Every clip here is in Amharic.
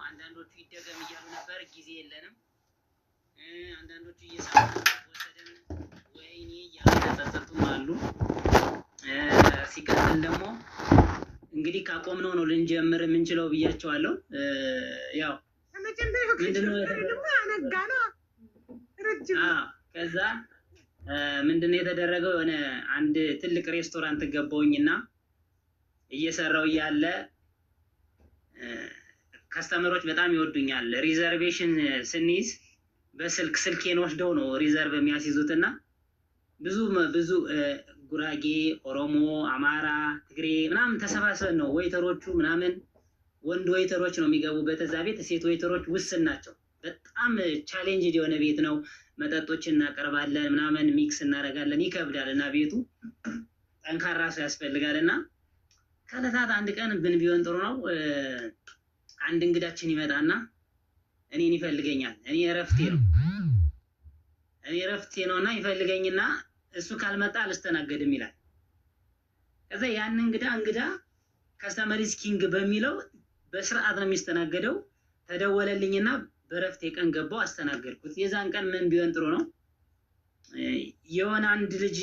አንዳንዶቹ ይደገም እያሉ ነበር ጊዜ የለንም አንዳንዶቹ እየሳቁ ወሰደን ወይኔ ያተጸጸቱም አሉ ሲቀጥል ደግሞ እንግዲህ ካቆምነው ነው ልንጀምር የምንችለው ብያቸዋለሁ ያው ምንድነው አነጋና ረጅም ከዛ ምንድነው የተደረገው የሆነ አንድ ትልቅ ሬስቶራንት ገባውኝና እየሰራው ያለ ከስተመሮች በጣም ይወዱኛል ሪዘርቬሽን ስንይዝ ስልኬን ወስደው ነው ሪዘርቭ የሚያስይዙትና ብዙ ጉራጌ ኦሮሞ አማራ ትግሬ ምናምን ተሰባስበን ነው ወይተሮቹ ምናምን ወንድ ወይተሮች ነው የሚገቡበት እዛ ቤት ሴት ወይተሮች ውስን ናቸው በጣም ቻሌንጅ የሆነ ቤት ነው መጠጦችን እናቀርባለን ምናምን ሚክስ እናደርጋለን ይከብዳልና ቤቱ ጠንካራ ሰው ያስፈልጋልና ከለታት አንድ ቀን ቢሆን ጥሩ ነው አንድ እንግዳችን ይመጣና እኔን ይፈልገኛል እኔ ረፍቴ ነውና ይፈልገኝና እሱ ካልመጣ አልስተናገድም ይላል ከዛ ያን እንግዳ ከስተመሪስ ኪንግ በሚለው በስርዓት ነው የሚስተናገደው ተደወለልኝና በረፍቴ ቀን ገባው አስተናገድኩት የዛን ቀን ምን ቢሆን ጥሩ ነው የሆነ አንድ ልጅ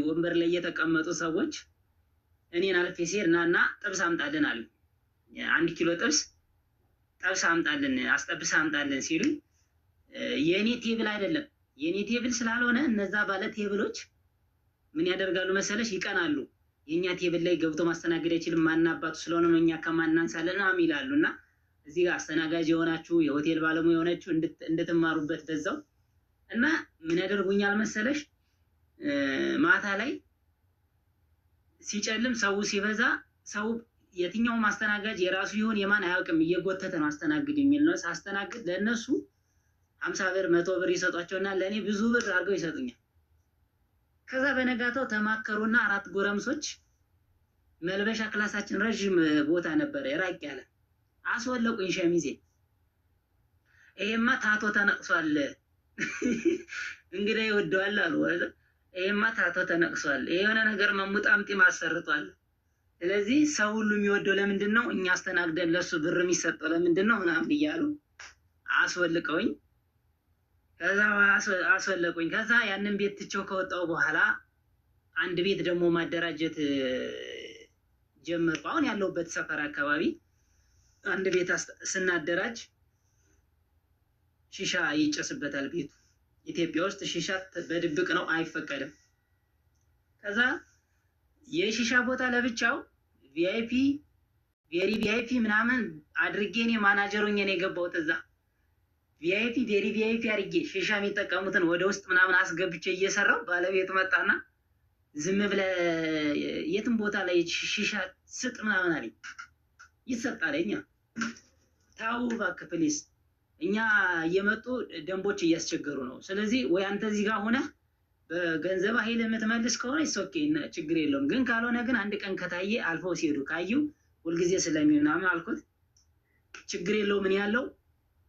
ወንበር ላይ የተቀመጡ ሰዎች እኔን አልፌ ሲርናና ጥብስ አምጣልን አሉ 1 ኪሎ ጥብስ አምጣልን አስጠብስ አምጣልን ሲሉ የኔ ቴብል አይደለም የኔ ቴብል ስላልሆነ እነዛ ባለ ቴብሎች ምን ያደርጋሉ መሰለሽ ይቀናሉ የኛ ቴብል ላይ ገብቶ ማስተናገድ አይችልም ማናባቱ ስለሆነ ነው እኛ ከማናንሳለና አሚላሉና እዚህ ጋር አስተናጋጅ የሆናችሁ የሆቴል ባለሙያ የሆነችሁ እንድትማሩበት በዛው እና ምን ያደርጉኛል መሰለሽ ማታ ላይ ሲጨልም ሰው ሲበዛ ሰው የትኛው ማስተናጋጅ የራሱ ይሁን የማን አያውቅም እየጎተተ ነው አስተናግድ የሚል ነው ሳስተናግድ ለነሱ 50 ብር 100 ብር ይሰጧቸውና ለኔ ብዙ ብር አድርገው ይሰጡኛል ከዛ በነጋታው ተማከሩና 4 ጎረምሶች መልበሻ ክላሳችን ረጅም ቦታ ነበር የራቅ ያለ አስወለቁኝ ሸሚዜ ይሄማ ታቶ ተነቅሷል እንግዲህ ይወደዋል አሉ ይሄማ ታቶ ተነቅሷል የሆነ ነገር መሙጣምጢ ማሰርቷል ስለዚህ ሰው ሁሉ የሚወደው ለምንድነው እኛ አስተናግደን ለሱ ብር የሚሰጠው ለምንድነው ምናምን ይያሉ አስወልቀውኝ ከዛ አስወለቁኝ ከዛ ያንን ቤት ትቼው ከወጣው በኋላ አንድ ቤት ደግሞ ማደራጀት ጀመርኩ አሁን ያለውበት ሰፈር አካባቢ አንድ ቤት ስናደራጅ ሺሻ ይጨስበታል ቤቱ ኢትዮጵያ ውስጥ ሺሻ በድብቅ ነው አይፈቀድም ከዛ የሺሻ ቦታ ለብቻው ቪአይፒ ቬሪ ቪአይፒ ምናምን አድርጌኔ ማናጀሩኝ እኔ ገባው ተዛ ቪአይፒ ቬሪ ቪአይፒ አድርጌ ሺሻ የሚጠቀሙትን ወደ ውስጥ ምናምን አስገብቼ እየሰራው ባለቤቱ መጣና ዝም ብለ የትም ቦታ ላይ ሺሻ ስጥ ምናምን አለኝ ይሰጣልኛ ታው ባክ ፕሊስ እኛ እየመጡ ደንቦች እያስቸገሩ ነው ስለዚህ ወይ አንተ እዚህ ጋር ሆነ በገንዘብ ኃይል የምትመልስ ከሆነ ኦኬ ችግር የለውም ግን ካልሆነ ግን አንድ ቀን ከታየ አልፈው ሲሄዱ ካዩ ሁልጊዜ ስለሚሆናም አልኩት ችግር የለውም ምን ያለው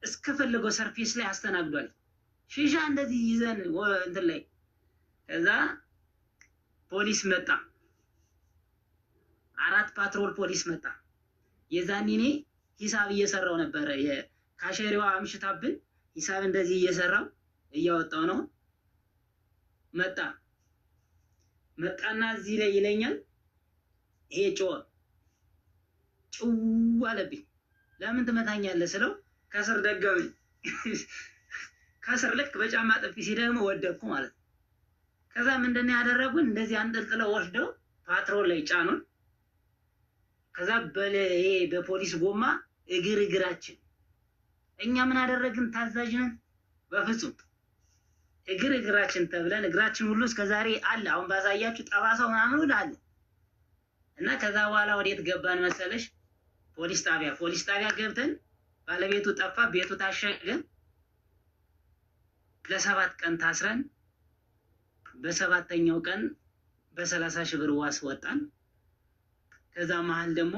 እስከፈለገው ሰርፌስ ላይ አስተናግዷል ሺሻ እንደዚህ ይዘን እንትን ላይ ከዛ ፖሊስ መጣ 4 ፓትሮል ፖሊስ መጣ የዛኔ ሂሳብ እየሰራው ነበር የካሸሪዋ አምሽታብን ሂሳብ እንደዚህ እየሰራው እያወጣው ነው መጣና እዚህ ላይ ይለኛል ይሄ ጭው አለብኝ ለምን ትመታኛለህ ስለው ከስር ደገመኝ ከስር ልክ በጫማ ጥፊ ሲደግሞ ወደኩ ማለት ከዛ ምንድነው ያደረጉን እንደዚህ አንጠልጥለው ወስደው ፓትሮል ላይ ጫኑን ከዛ ይሄ በፖሊስ ጎማ እግራችን እኛ ምን አደረግን ታዛዥ ነን በፍጹም እግራችን ተብለን እግራችን ሁሉ እስከዛሬ አለ አሁን ባሳያችሁ ጠባሳው ምናምን ሁሉ አለ እና ከዛ በኋላ ወዴት ገባን መሰለሽ ፖሊስ ጣቢያ ገብተን ባለቤቱ ጠፋ ቤቱ ታሸገ ለ7 ቀን ታስረን በ7ኛው ቀን በ30 ሺህ ብር ዋስ ወጣን ከዛ መሃል ደግሞ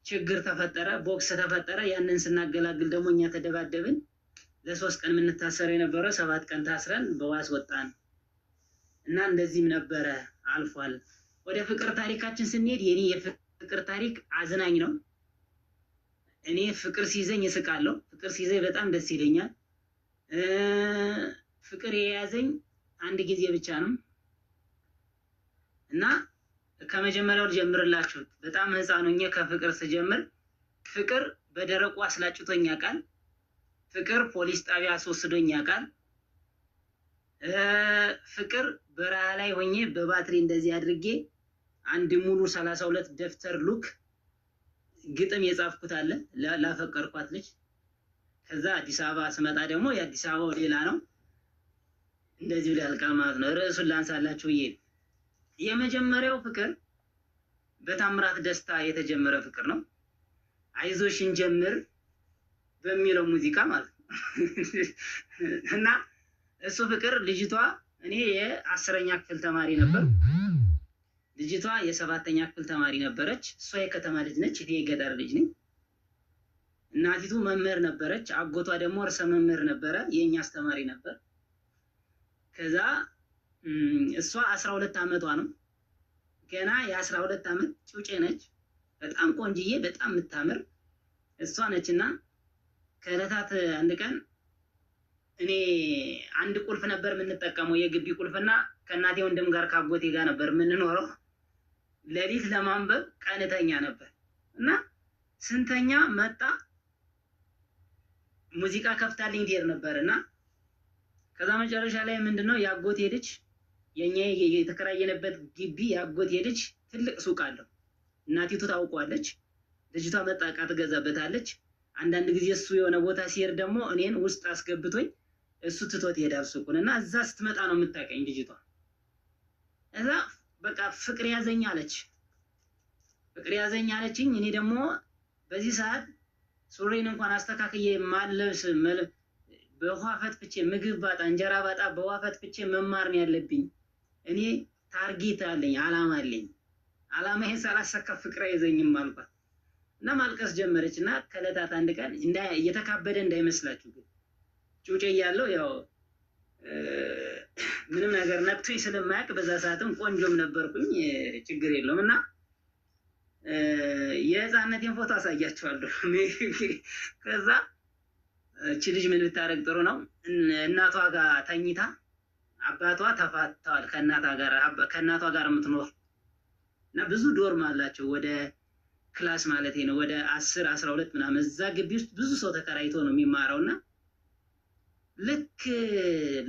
ችግር ተፈጠረ ቦክስ ተፈጠረ ያንን ስናገላግል ደግሞ እኛ ተደባደብን ለ3 ቀን ምን ታሰረ የነበረው 7 ቀን ታስረን በዋስ ወጣን እና እንደዚህም ነበረ አልፏል ወደ ፍቅር ታሪካችን ስንሄድ የኔ የፍቅር ታሪክ አዝናኝ ነው እኔ ፍቅር ሲይዘኝ እስቃለሁ። ፍቅር ሲይዘኝ በጣም ደስ ይለኛል። ፍቅር የያዘኝ አንድ ጊዜ ብቻ ነው እና ከመጀመሪያው ጀምርላችሁ በጣም ህፃን ሆኜ ከፍቅር ስጀምር ፍቅር በደረቁ አስላጭቶኝ ያውቃል። ፍቅር ፖሊስ ጣቢያ አስወስዶኝ ያውቃል። ፍቅር በረሃ ላይ ሆኜ በባትሪ እንደዚህ አድርጌ አንድ ሙሉ 32 ደፍተር ሉክ ግጥም የጻፍኩት አለ ላፈቀርኳት ልጅ። ከዛ አዲስ አበባ ስመጣ ደግሞ የአዲስ አበባው ሌላ ነው። እንደዚህ ሊያልቃል ማለት ነው። ርዕሱን ላንሳላችሁ። የመጀመሪያው ፍቅር በታምራት ደስታ የተጀመረ ፍቅር ነው። አይዞሽ እንጀምር በሚለው ሙዚቃ ማለት ነው። እና እሱ ፍቅር ልጅቷ እኔ የ10ኛ ክፍል ተማሪ ነበር። ልጅቷ የ7ኛ ክፍል ተማሪ ነበረች። እሷ የከተማ ልጅ ነች፣ እኔ የገጠር ልጅ ነኝ። እናቲቱ መምህር ነበረች፣ አጎቷ ደግሞ ርዕሰ መምህር ነበረ፣ የኛ አስተማሪ ነበር። ከዛ እሷ 12 ዓመቷ ነው። ገና የ12 ዓመት ጩጬ ነች። በጣም ቆንጅዬ፣ በጣም የምታምር እሷ ነችና ከዕለታት አንድ ቀን እኔ አንድ ቁልፍ ነበር የምንጠቀመው የግቢ ቁልፍና ከእናቴ ወንድም ጋር ካጎቴ ጋር ነበር የምንኖረው። ሌሊት ለማንበብ ቀንተኛ ነበር እና ስንተኛ መጣ ሙዚቃ ከፍታልኝ ትሄድ ነበርና ከዛ መጨረሻ ላይ ምንድነው ያጎቴ ልጅ የኛ የተከራየነበት ግቢ ያጎቴ ልጅ ትልቅ ሱቅ አለው። እናቲቱ ታውቋለች። ልጅቷ መጣ ዕቃ ትገዛበታለች። አንዳንድ ጊዜ እሱ የሆነ ቦታ ሲሄድ ደግሞ እኔን ውስጥ አስገብቶኝ እሱ ትቶት ይሄዳል ሱቁን እና እዛ ስትመጣ ነው የምታውቀኝ ልጅቷ። እዛ በቃ ፍቅር ያዘኝ አለች። ፍቅር ያዘኝ አለችኝ። እኔ ደግሞ በዚህ ሰዓት ሱሪን እንኳን አስተካክዬ ማለብስ በውሃ ፈትፍቼ ምግብ ባጣ እንጀራ ባጣ በውሃ ፈትፍቼ መማር ነው ያለብኝ። እኔ ታርጌት አለኝ፣ አላማ አለኝ። አላማዬን ሳላሳካ ፍቅር አይዘኝም አልኳት እና ማልቀስ ጀመረች። እና ከዕለታት አንድ ቀን እየተካበደ እንዳይመስላችሁ ግን ጩጬ እያለሁ ያው ምንም ነገር ነክቶኝ ስለማያውቅ በዛ ሰዓትም ቆንጆም ነበርኩኝ፣ ችግር የለውም። እና የህፃነቴን ፎቶ አሳያቸዋለሁ። ከዛ እቺ ልጅ ምን ብታረግ ጥሩ ነው? እናቷ ጋር ተኝታ አባቷ ተፋተዋል ከእናቷ ጋር የምትኖር እና ብዙ ዶርም አላቸው ወደ ክላስ ማለት ነው ወደ 10 12 ምናምን እዛ ግቢ ውስጥ ብዙ ሰው ተከራይቶ ነው የሚማረውና ልክ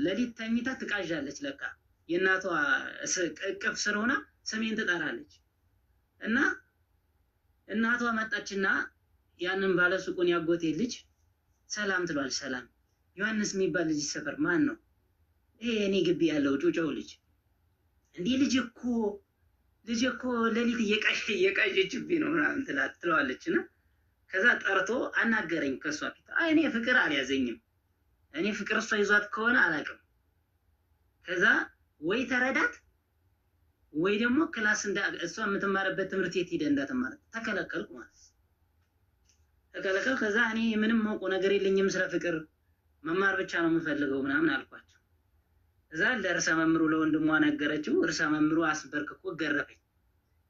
ለሊት ተኝታ ትቃዣለች። ለካ የእናቷ እቅፍ ስር ሆና ስሜን ትጠራለች እና እናቷ መጣችና ያንን ባለሱቁን ያጎቴ ልጅ ሰላም ትሏል። ሰላም ዮሐንስ የሚባል ልጅ ሰፈር ማን ነው? ይሄ እኔ ግቢ ያለው ጩጬው ልጅ። እንዴ ልጅ እኮ ለሊት እየቃዠችብኝ ነው ምናምን ትለዋለችና ከዛ ጠርቶ አናገረኝ ከሷ ፊት። አይ እኔ ፍቅር አልያዘኝም፣ እኔ ፍቅር እሷ ይዟት ከሆነ አላውቅም። ከዛ ወይ ተረዳት ወይ ደግሞ ክላስ እሷ የምትማርበት ትምህርት ቤት ሄደ እንዳትማር ተከለከልኩ ማለት ተከለከል። ከዛ እኔ ምንም ማውቀው ነገር የለኝም ስለ ፍቅር መማር ብቻ ነው የምፈልገው ምናምን አልኳቸው። እዛ ለርዕሰ መምህሩ ለወንድሟ ነገረችው። ርዕሰ መምህሩ አስበርክኮ ገረፈኝ።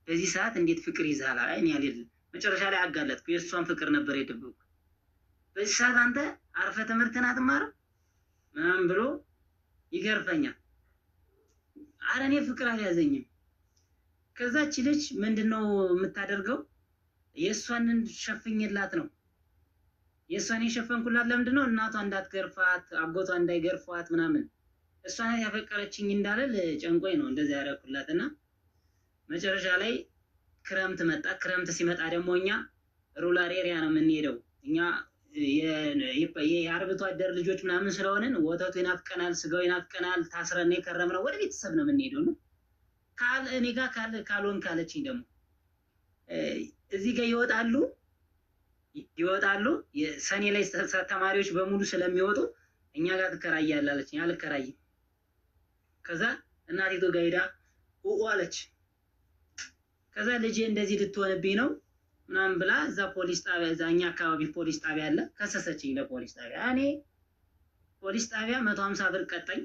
በዚህ ሰዓት እንዴት ፍቅር ይዛል? አይ እኔ አይደለም መጨረሻ ላይ አጋለጥኩ። የእሷን ፍቅር ነበር የደበኩ። በዚህ ሰዓት አንተ አርፈ ትምህርትን አትማርም ምናምን ብሎ ይገርፈኛል። አረ እኔ ፍቅር አልያዘኝም። ከዛች ልጅ ምንድነው የምታደርገው? የእሷንን ሸፍኝላት ነው። የእሷን የሸፈንኩላት ለምንድነው? እናቷ እንዳትገርፋት አጎቷ እንዳይገርፏት ምናምን እሷ ናት ያፈቀረችኝ እንዳለል ጨንቆኝ ነው እንደዛ ያደረኩላትና መጨረሻ ላይ ክረምት መጣ። ክረምት ሲመጣ ደግሞ እኛ ሩላር ኤሪያ ነው የምንሄደው። እኛ የአርብቶ አደር ልጆች ምናምን ስለሆንን ወተቱ ይናፍቀናል፣ ስጋው ይናፍቀናል። ታስረን የከረምነው ወደ ቤተሰብ ነው የምንሄደው ነው እኔ ጋር ካልሆን ካለችኝ ደግሞ እዚህ ጋር ይወጣሉ። ሰኔ ላይ ተማሪዎች በሙሉ ስለሚወጡ እኛ ጋር ትከራያለህ አለችኝ። አልከራይም። ከዛ እናቴቱ ጋር ሄዳ አለች። ከዛ ልጄ እንደዚህ ልትሆንብኝ ነው ምናምን ብላ እዛ ፖሊስ ጣቢያ እዛ እኛ አካባቢ ፖሊስ ጣቢያ አለ ከሰሰችኝ ለፖሊስ ጣቢያ። እኔ ፖሊስ ጣቢያ 150 ብር ቀጣኝ።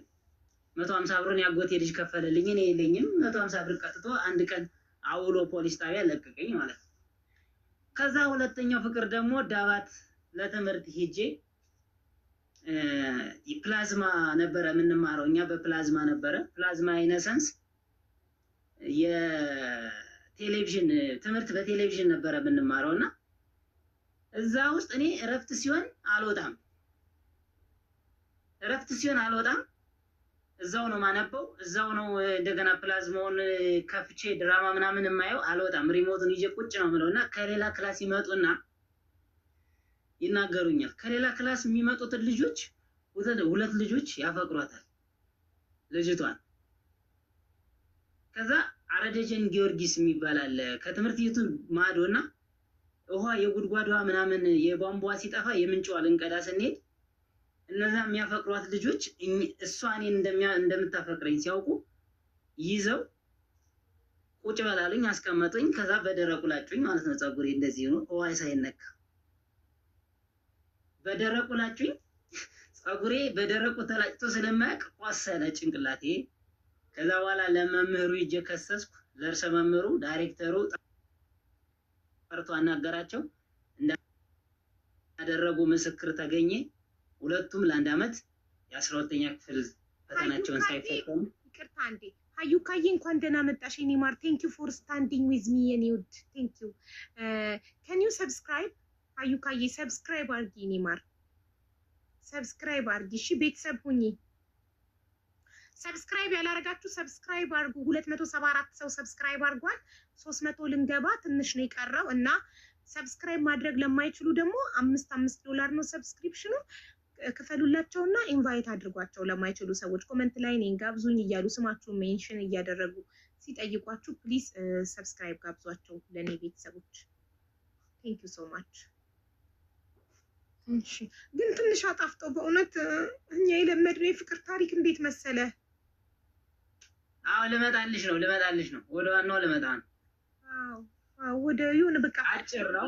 150 ብሩን ያጎቴ ልጅ ከፈለልኝ። እኔ የለኝም። 150 ብር ቀጥቶ አንድ ቀን አውሎ ፖሊስ ጣቢያ ለቀቀኝ ማለት ነው። ከዛ ሁለተኛው ፍቅር ደግሞ ዳባት ለትምህርት ሄጄ ፕላዝማ ነበረ የምንማረው እኛ በፕላዝማ ነበረ። ፕላዝማ ኢነሰንስ የቴሌቪዥን ትምህርት በቴሌቪዥን ነበረ የምንማረውና እዛ ውስጥ እኔ እረፍት ሲሆን አልወጣም። እዛው ነው ማነበው፣ እዛው ነው እንደገና ፕላዝማውን ከፍቼ ድራማ ምናምን የማየው። አልወጣም፣ ሪሞቱን ይዤ ቁጭ ነው የምለውና ከሌላ ክላስ ይመጡና ይናገሩኛል። ከሌላ ክላስ የሚመጡትን ልጆች ሁለት ልጆች ያፈቅሯታል ልጅቷን። ከዛ አረደጀን ጊዮርጊስ የሚባል አለ ከትምህርት ቤቱ ማዶና ውሃ የጉድጓዷ ምናምን የቧንቧ ሲጠፋ የምንጭዋ ልንቀዳ ስንሄድ እነዛ የሚያፈቅሯት ልጆች እሷ እኔን እንደምታፈቅረኝ ሲያውቁ ይዘው ቁጭ በላልኝ አስቀመጡኝ። ከዛ በደረቁ ላጩኝ ማለት ነው። ፀጉሬ እንደዚህ ነው ውሃ ሳይነካ በደረቁ ላጩኝ። ፀጉሬ በደረቁ ተላጭቶ ስለማያውቅ ቆሰለ ጭንቅላቴ። ከዛ በኋላ ለመምህሩ ሂጄ ከሰስኩ። ለርዕሰ መምህሩ ዳይሬክተሩ ጠርቶ አናገራቸው። እንዳደረጉ ምስክር ተገኘ። ሁለቱም ለአንድ አመት የ12ኛ ክፍል ፈተናቸውን ሳይፈተኑ ይቅርታ እንዴ ሀዩካዬ እንኳን ደህና መጣሽ የኔ ማር። ቴንክ ዩ ፎር ስታንዲንግ ዊዝ ሚ የኔ ውድ ቴንክ ዩ። ካን ዩ ሰብስክራይብ ሀዩካዬ ሰብስክራይብ አድርጊ የኔ ማር ሰብስክራይብ አድርጊ እሺ። ቤተሰብ ሁኚ። ሰብስክራይብ ያላረጋችሁ ሰብስክራይብ አድርጉ። 274 ሰው ሰብስክራይብ አድርጓል። 300 ልንገባ ትንሽ ነው የቀረው እና ሰብስክራይብ ማድረግ ለማይችሉ ደግሞ $5 ነው ሰብስክሪፕሽኑ። ክፈሉላቸውና ኢንቫይት አድርጓቸው ለማይችሉ ሰዎች። ኮሜንት ላይ እኔን ጋብዙኝ እያሉ ስማችሁን ሜንሽን እያደረጉ ሲጠይቋችሁ ፕሊዝ ሰብስክራይብ ጋብዟቸው ለኔ ቤተሰቦች። ቴንክ ዩ ሶ ማች። እሺ ግን ትንሽ አጣፍጠው በእውነት እኛ የለመድነው የፍቅር ታሪክ እንዴት መሰለ? አዎ ልመጣልሽ ነው ወደ ዋናው ልመጣ ነው። አዎ ወደ ይሁን በቃ አጭር ነው።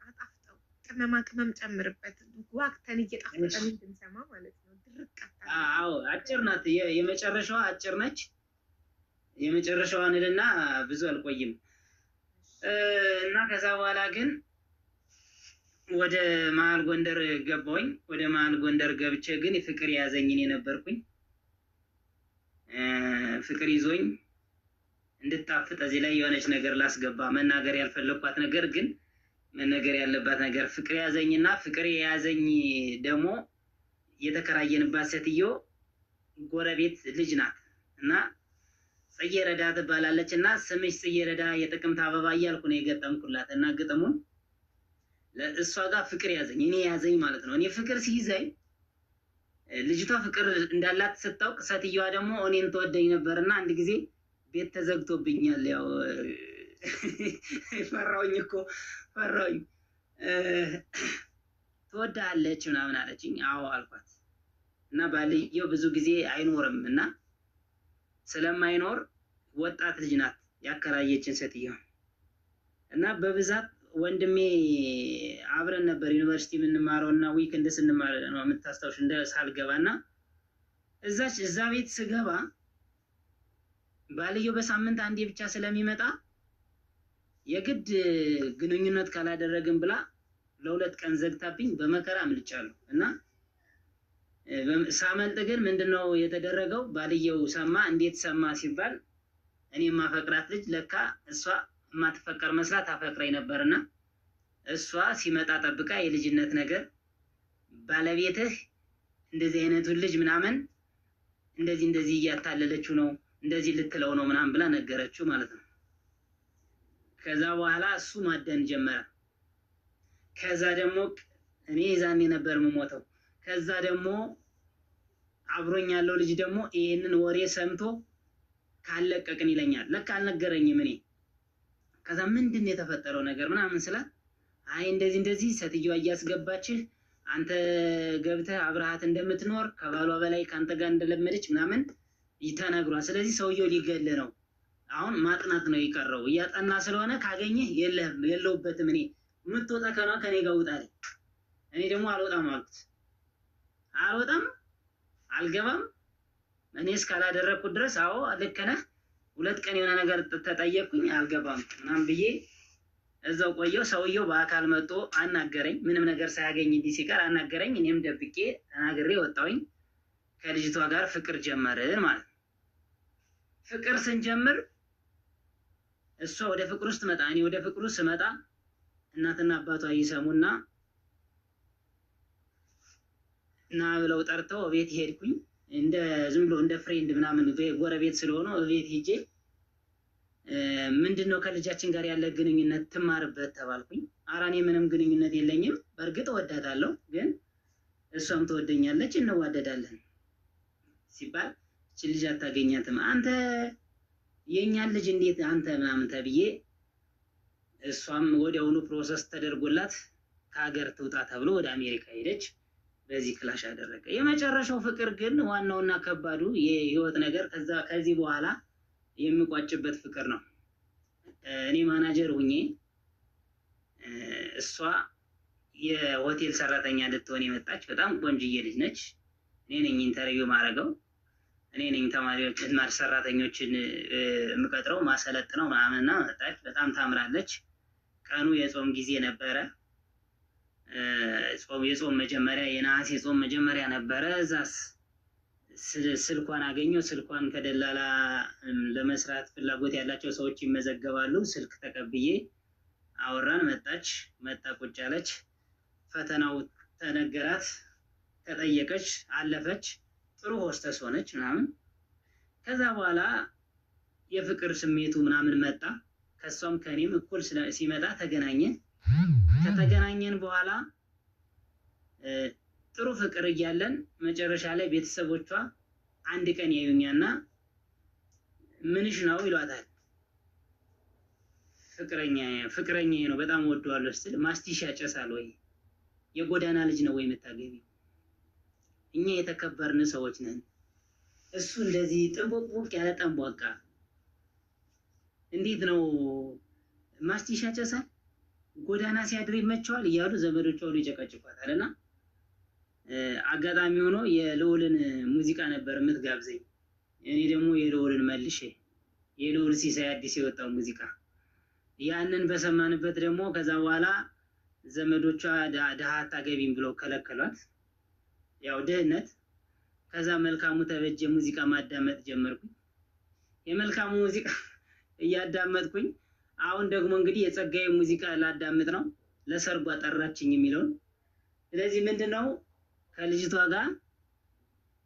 አጣፍጠው ቅመማ ቅመም ጨምርበት ዋክተን እየጣፈጠን እንድንሰማ ማለት ነው። ድርቅ አታል። አዎ አጭር ናት። የመጨረሻዋ አጭር ነች። የመጨረሻዋን እና ብዙ አልቆይም እና ከዛ በኋላ ግን ወደ መሀል ጎንደር ገባሁኝ። ወደ መሀል ጎንደር ገብቼ ግን ፍቅር ያዘኝ እኔ ነበርኩኝ። ፍቅር ይዞኝ እንድታፍጥ እዚህ ላይ የሆነች ነገር ላስገባ። መናገር ያልፈለኳት ነገር ግን መነገር ያለባት ነገር ፍቅር ያዘኝና ፍቅር የያዘኝ ደግሞ የተከራየንባት ሴትዮ ጎረቤት ልጅ ናት እና ጽጌረዳ ትባላለች እና ስምሽ ጽጌረዳ የጥቅምት አበባ እያልኩ ነው የገጠምኩላት እና ግጥሙን ለእሷ ጋር ፍቅር ያዘኝ እኔ ያዘኝ ማለት ነው። እኔ ፍቅር ሲይዘኝ ልጅቷ ፍቅር እንዳላት ስታውቅ ሴትዮዋ ደግሞ እኔን ተወደኝ ነበርና አንድ ጊዜ ቤት ተዘግቶብኛል። ያው ፈራውኝ ትወዳለች ምናምን አለችኝ። አዎ አልኳት እና ባልየው ብዙ ጊዜ አይኖርም እና ስለማይኖር ወጣት ልጅ ናት ያከራየችን ሴትዮ እና በብዛት ወንድሜ አብረን ነበር ዩኒቨርሲቲ የምንማረው እና ዊክንድ ስንማር ነው የምታስታውሽ እንደ ሳልገባና እዛ ቤት ስገባ ባልየው በሳምንት አንዴ ብቻ ስለሚመጣ የግድ ግንኙነት ካላደረግን ብላ ለሁለት ቀን ዘግታብኝ በመከራ አምልጫለሁ እና ሳመልጥ ግን ምንድነው የተደረገው? ባልየው ሰማ። እንዴት ሰማ ሲባል እኔ ማፈቅራት ልጅ ለካ እሷ ማትፈቀር መስላት አፈቅረኝ ነበርና እሷ ሲመጣ ጠብቃ የልጅነት ነገር ባለቤትህ እንደዚህ አይነቱን ልጅ ምናምን እንደዚህ እያታለለችው ነው እንደዚህ ልትለው ነው ምናምን ብላ ነገረችው ማለት ነው። ከዛ በኋላ እሱ ማደን ጀመረ። ከዛ ደግሞ እኔ ዛኔ ነበር የምሞተው። ከዛ ደግሞ አብሮኝ ያለው ልጅ ደግሞ ይሄንን ወሬ ሰምቶ ካለቀቅን ይለኛል። ለካ አልነገረኝም እኔ። ከዛ ምንድነው የተፈጠረው ነገር ምናምን ስላት አይ እንደዚህ ሴትዮዋ እያስገባችህ አንተ ገብተህ አብረሃት እንደምትኖር ከባሏ በላይ ካንተ ጋር እንደለመደች ምናምን ይተነግሯል። ስለዚህ ሰውየው ሊገል ነው። አሁን ማጥናት ነው የቀረው። እያጠና ስለሆነ ካገኘህ የለውበትም እኔ የምትወጣ ከኔ ጋር ውጣልኝ። እኔ ደግሞ አልወጣም አልኩት። አልወጣም አልገባም እኔ እስካላደረኩት ድረስ። አዎ ልክ ነህ። 2 ቀን የሆነ ነገር ተጠየቅኩኝ አልገባም ምናምን ብዬ እዛው ቆየው። ሰውየው በአካል መጥቶ አናገረኝ። ምንም ነገር ሳያገኝ እንዲህ ሲቀር አናገረኝ። እኔም ደብቄ ተናግሬ ወጣሁኝ። ከልጅቷ ጋር ፍቅር ጀመርን ማለት ነው። ፍቅር ስንጀምር እሷ ወደ ፍቅር ውስጥ መጣ፣ እኔ ወደ ፍቅሩ ስመጣ እናትና አባቷ ይሰሙና እና ብለው ጠርተው ቤት ሄድኩኝ። እንደ ዝም ብሎ እንደ ፍሬንድ ምናምን ጎረቤት ስለሆነ ቤት ሄጄ ምንድነው ከልጃችን ጋር ያለ ግንኙነት ትማርበት ተባልኩኝ። ኧረ እኔ ምንም ግንኙነት የለኝም፣ በእርግጥ እወዳታለሁ፣ ግን እሷም ትወደኛለች፣ እንዋደዳለን ሲባል እቺ ልጅ አታገኛትም አንተ የኛን ልጅ እንዴት አንተ ምናምን ተብዬ እሷም ወዲያውኑ ፕሮሰስ ተደርጎላት ከሀገር ትውጣ ተብሎ ወደ አሜሪካ ሄደች። በዚህ ክላሽ አደረገ። የመጨረሻው ፍቅር ግን ዋናውና ከባዱ የህይወት ነገር ከዚህ በኋላ የሚቋጭበት ፍቅር ነው። እኔ ማናጀር ሁኜ እሷ የሆቴል ሰራተኛ ልትሆን የመጣች በጣም ቆንጅዬ ልጅ ነች። እኔ ነኝ ኢንተርቪው ማድረገው፣ እኔ ነኝ ተማሪዎች እና ሰራተኞችን የምቀጥረው ማሰለጥነው ምናምንና መጣች። በጣም ታምራለች። ቀኑ የጾም ጊዜ ነበረ። የጾም መጀመሪያ የነሐሴ ጾም መጀመሪያ ነበረ። እዛስ ስልኳን አገኘው። ስልኳን ከደላላ ለመስራት ፍላጎት ያላቸው ሰዎች ይመዘገባሉ። ስልክ ተቀብዬ አወራን። መጣ ቁጭ አለች። ፈተናው ተነገራት፣ ተጠየቀች፣ አለፈች። ጥሩ ሆስተስ ሆነች ምናምን። ከዛ በኋላ የፍቅር ስሜቱ ምናምን መጣ። ከሷም ከኔም እኩል ሲመጣ ተገናኘን። ከተገናኘን በኋላ ጥሩ ፍቅር እያለን መጨረሻ ላይ ቤተሰቦቿ አንድ ቀን ያዩኛና ምንሽ ነው ይሏታል። ፍቅረኛ ነው በጣም ወደዋለሁ ስትል ማስቲሽ ያጨሳል ወይ የጎዳና ልጅ ነው ወይ የምታገቢው? እኛ የተከበርን ሰዎች ነን። እሱ እንደዚህ ጥንቦቅ ያለ ጠንቧቃ እንዴት ነው ማስቲሽ ያጨሳል? ጎዳና ሲያድር ይመቸዋል እያሉ ዘመዶቿ ሁሉ ይጨቀጭቋታል። እና አጋጣሚ ሆኖ የልዑልን ሙዚቃ ነበር የምትጋብዘኝ። እኔ ደግሞ የልዑልን መልሼ የልዑል ሲሳይ አዲስ የወጣው ሙዚቃ ያንን በሰማንበት ደግሞ ከዛ በኋላ ዘመዶቿ ድሃ አታገቢም ብለው ከለከሏት። ያው ድህነት። ከዛ መልካሙ ተበጀ ሙዚቃ ማዳመጥ ጀመርኩኝ። የመልካሙ ሙዚቃ እያዳመጥኩኝ አሁን ደግሞ እንግዲህ የጸጋዬ ሙዚቃ ላዳምጥ ነው፣ ለሰርጓ ጠራችኝ የሚለውን። ስለዚህ ምንድነው ከልጅቷ ጋር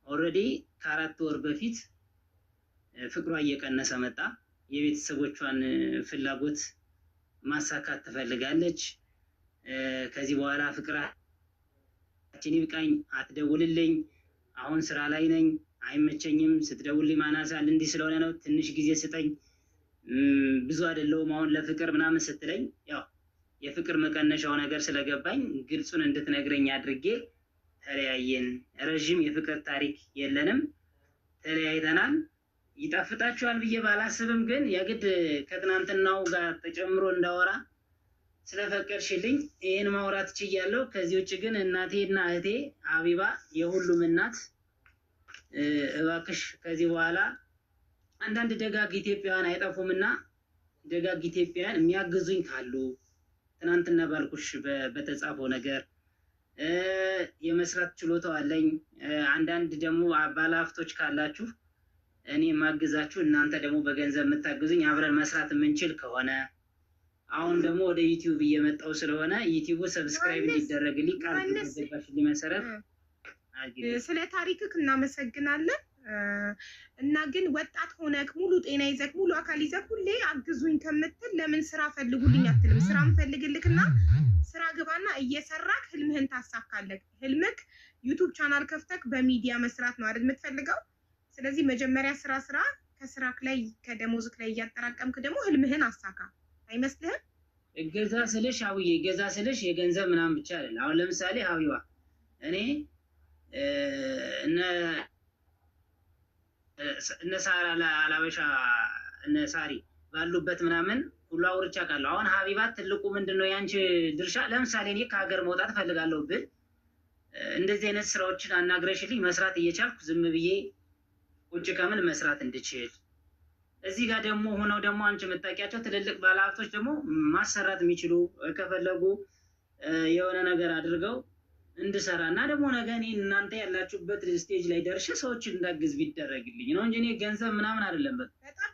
ኦልሬዲ ከ4 ወር በፊት ፍቅሯ እየቀነሰ መጣ። የቤተሰቦቿን ፍላጎት ማሳካት ትፈልጋለች። ከዚህ በኋላ ፍቅራችን ይብቃኝ፣ አትደውልልኝ፣ አሁን ስራ ላይ ነኝ፣ አይመቸኝም፣ ስትደውልልኝ ማናሳል እንዲህ ስለሆነ ነው፣ ትንሽ ጊዜ ስጠኝ፣ ብዙ አይደለሁም አሁን ለፍቅር ምናምን ስትለኝ ያው የፍቅር መቀነሻው ነገር ስለገባኝ ግልጹን እንድትነግረኝ አድርጌ ተለያየን። ረዥም የፍቅር ታሪክ የለንም፣ ተለያይተናል። ይጣፍጣችኋል ብዬ ባላስብም ግን የግድ ከትናንትናው ጋር ተጨምሮ እንዳወራ ስለፈቀድሽልኝ ይሄን ማውራት ችያለሁ። ከዚህ ውጭ ግን እናቴና እህቴ ሀቢባ የሁሉም እናት እባክሽ ከዚህ በኋላ አንዳንድ ደጋግ ኢትዮጵያውያን አይጠፉምና ደጋግ ኢትዮጵያውያን የሚያግዙኝ ካሉ ትናንትና ባልኩሽ በተጻፈው ነገር የመስራት ችሎታው አለኝ። አንዳንድ ደግሞ ባለሀብቶች ካላችሁ እኔ ማግዛችሁ፣ እናንተ ደግሞ በገንዘብ የምታግዙኝ አብረን መስራት የምንችል ከሆነ አሁን ደግሞ ወደ ዩቲዩብ እየመጣው ስለሆነ ዩቲዩብ ሰብስክራይብ እንዲደረግልኝ ቃል ተገባሽልኝ መሰረት ስለ ታሪክክ እናመሰግናለን። እና ግን ወጣት ሆነክ ሙሉ ጤና ይዘክ ሙሉ አካል ይዘክ ሁሌ አግዙኝ ከምትል ለምን ስራ ፈልጉልኝ አትልም? ስራ እንፈልግልክና ስራ ግባና እየሰራክ ህልምህን ታሳካለክ። ህልምክ ዩቲዩብ ቻናል ከፍተክ በሚዲያ መስራት ነው አይደል የምትፈልገው? ስለዚህ መጀመሪያ ስራ ከስራክ ላይ ከደሞዝክ ላይ እያጠራቀምክ ደግሞ ህልምህን አሳካ። አይመስልህም? እገዛ ስልሽ አውዬ እገዛ ስልሽ የገንዘብ ምናምን ብቻ አይደለም። አሁን ለምሳሌ ሀቢባ እኔ እነ ሳራ አላበሻ እነ ሳሪ ባሉበት ምናምን ሁሉ አውርቻ ካለው አሁን ሀቢባ ትልቁ ምንድነው ያንቺ ድርሻ? ለምሳሌ እኔ ከሀገር መውጣት ፈልጋለሁ ብል እንደዚህ አይነት ስራዎችን አናግረሽልኝ መስራት እየቻልኩ ዝም ብዬ ቁጭ ከምን መስራት እንድችል እዚህ ጋር ደግሞ ሆነው ደግሞ አንቺ የምታውቂያቸው ትልልቅ ባለሀብቶች ደግሞ ማሰራት የሚችሉ ከፈለጉ የሆነ ነገር አድርገው እንድሰራ እና ደግሞ ነገ እኔ እናንተ ያላችሁበት ስቴጅ ላይ ደርሼ ሰዎችን እንዳግዝ ቢደረግልኝ ነው እንጂ እኔ ገንዘብ ምናምን አይደለም።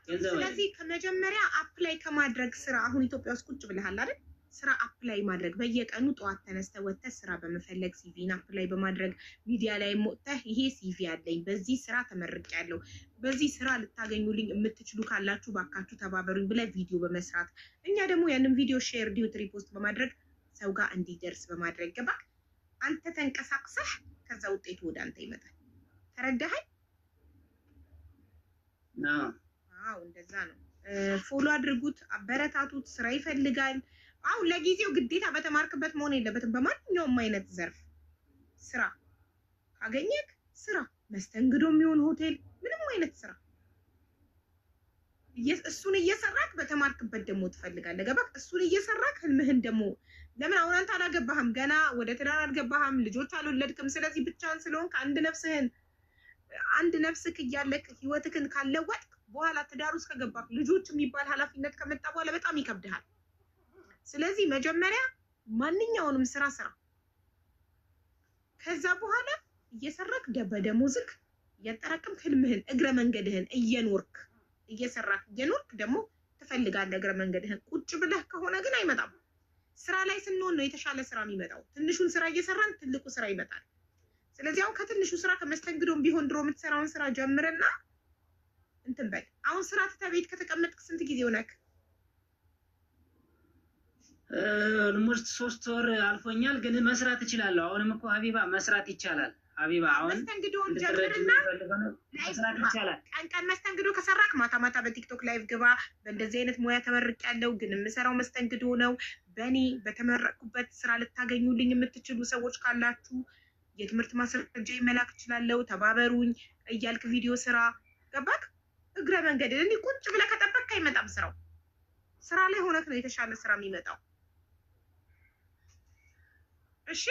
ገንዘብ ስለዚህ ከመጀመሪያ አፕላይ ከማድረግ ስራ አሁን ኢትዮጵያ ውስጥ ቁጭ ብለሃል አይደል? ስራ አፕላይ ማድረግ በየቀኑ ጠዋት ተነስተህ ወጥተህ ስራ በመፈለግ ሲቪን አፕላይ በማድረግ ሚዲያ ላይ ወጥተህ ይሄ ሲቪ አለኝ በዚህ ስራ ተመርቄያለሁ በዚህ ስራ ልታገኙልኝ የምትችሉ ካላችሁ ባካችሁ ተባበሩኝ ብለህ ቪዲዮ በመስራት እኛ ደግሞ ያንን ቪዲዮ ሼር ዲዩት ሪፖስት በማድረግ ሰው ጋር እንዲደርስ በማድረግ ገባ አንተ ተንቀሳቅሰህ ከዛ ውጤቱ ወደ አንተ ይመጣል። ተረዳኸኝ? አዎ እንደዛ ነው። ፎሎ አድርጉት፣ አበረታቱት። ስራ ይፈልጋል። አሁን ለጊዜው ግዴታ በተማርክበት መሆን የለበትም። በማንኛውም አይነት ዘርፍ ስራ ካገኘክ ስራ፣ መስተንግዶ የሚሆን ሆቴል፣ ምንም አይነት ስራ እሱን እየሰራክ በተማርክበት ደግሞ ትፈልጋለህ። ገባክ? እሱን እየሰራክ ህልምህን ደግሞ ለምን አሁን አንተ አላገባህም፣ ገና ወደ ትዳር አልገባህም፣ ልጆች አልወለድክም። ስለዚህ ብቻህን ስለሆንክ አንድ ነፍስክ እያለክ ህይወትክን ካለወጥክ በኋላ ትዳር ውስጥ ከገባክ ልጆች የሚባል ኃላፊነት ከመጣ በኋላ በጣም ይከብድሃል። ስለዚህ መጀመሪያ ማንኛውንም ስራ ስራ። ከዛ በኋላ እየሰራክ በደሞዝክ እያጠራቀምክ ህልምህን እግረ መንገድህን እየሰራክ እየኖርክ ደግሞ ትፈልጋለህ እግረ መንገድህን። ቁጭ ብለህ ከሆነ ግን አይመጣም። ስራ ላይ ስንሆን ነው የተሻለ ስራ የሚመጣው። ትንሹን ስራ እየሰራን ትልቁ ስራ ይመጣል። ስለዚህ አሁን ከትንሹ ስራ ከመስተንግዶም ቢሆን ድሮ የምትሰራውን ስራ ጀምርና እንትን በል። አሁን ስራ ትተህ ቤት ከተቀመጥክ ስንት ጊዜ ሆነክ? ኦልሞስት 3 ወር አልፎኛል፣ ግን መስራት እችላለሁ። አሁንም እኮ ሀቢባ መስራት ይቻላል። ሀቢባ አሁን መስተንግዶን ጀምርና መስራት ይቻላል። ቀን መስተንግዶ ከሰራክ ማታ በቲክቶክ ላይቭ ግባ። በእንደዚህ አይነት ሙያ ተመርቄያለሁ፣ ግን የምሰራው መስተንግዶ ነው። በእኔ በተመረቅኩበት ስራ ልታገኙልኝ የምትችሉ ሰዎች ካላችሁ የትምህርት ማስረጃ መላክ እችላለሁ፣ ተባበሩኝ እያልክ ቪዲዮ ስራ። ገባክ? እግረ መንገድ እንዴ ቁጭ ብለህ ከጠበቅክ አይመጣም ስራው። ስራ ላይ ሆነክ ነው የተሻለ ስራ የሚመጣው። እሺ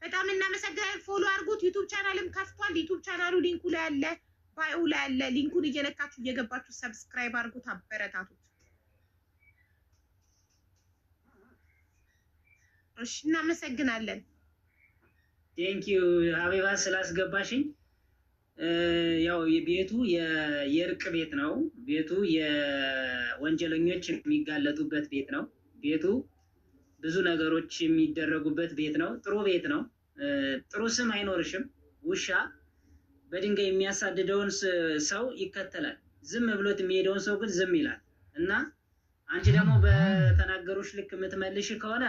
በጣም እናመሰግናለን። ፎሎ አድርጉት። ዩቲዩብ ቻናልም ከፍቷል። ዩቲዩብ ቻናሉ ሊንኩ ላይ አለ፣ ባዮ ላይ አለ። ሊንኩን እየነካችሁ እየገባችሁ ሰብስክራይብ አድርጉት፣ አበረታቱት። እሺ እናመሰግናለን። ቴንኪዩ ሀቢባ ስላስገባሽኝ። ያው ቤቱ የእርቅ ቤት ነው። ቤቱ የወንጀለኞች የሚጋለጡበት ቤት ነው። ቤቱ ብዙ ነገሮች የሚደረጉበት ቤት ነው። ጥሩ ቤት ነው። ጥሩ ስም አይኖርሽም። ውሻ በድንጋይ የሚያሳድደውን ሰው ይከተላል፣ ዝም ብሎት የሚሄደውን ሰው ግን ዝም ይላል። እና አንቺ ደግሞ በተናገሩሽ ልክ የምትመልሽ ከሆነ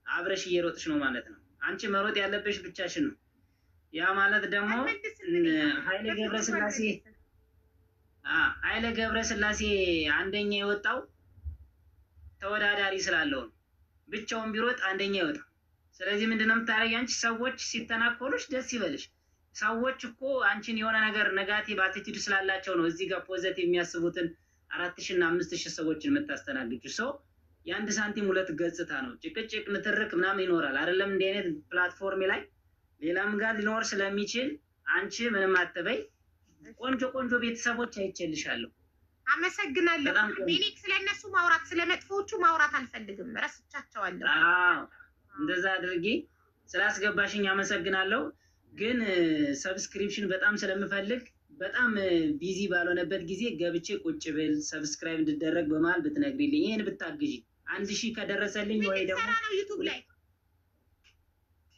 አብረሽ እየሮጥሽ ነው ማለት ነው። አንቺ መሮጥ ያለብሽ ብቻሽን ነው። ያ ማለት ደግሞ ኃይለ ገብረስላሴ አንደኛ የወጣው ተወዳዳሪ ስላለው ነው። ብቻውን ቢሮጥ አንደኛ ይወጣ። ስለዚህ ምንድነው የምታረጊ አንቺ? ሰዎች ሲተናኮሉሽ ደስ ይበልሽ። ሰዎች እኮ አንቺን የሆነ ነገር ኔጋቲቭ አቲቲዩድ ስላላቸው ነው እዚህ ጋር ፖዚቲቭ የሚያስቡትን 4000 እና 5000 ሰዎችን የምታስተናግጁ። ሰው የአንድ ሳንቲም ሁለት ገጽታ ነው። ጭቅጭቅ፣ ንትርክ ምናምን ይኖራል አይደለም? እንዲህ አይነት ፕላትፎርም ላይ ሌላም ጋር ሊኖር ስለሚችል አንቺ ምንም አትበይ። ቆንጆ ቤተሰቦች አይቼልሻለሁ። አመሰግናለሁ። እኔ ስለነሱ ማውራት ስለመጥፎቹ ማውራት አልፈልግም፣ ረስቻቸዋለሁ። እንደዛ አድርጊ። ስላስገባሽኝ አመሰግናለሁ። ግን ሰብስክሪፕሽን በጣም ስለምፈልግ በጣም ቢዚ ባልሆነበት ጊዜ ገብቼ ቁጭ ብል ሰብስክራይብ እንድደረግ በመሀል ብትነግሪልኝ፣ ይሄን ብታግዢ 1000 ከደረሰልኝ ወይ ደግሞ ዩቲዩብ ላይ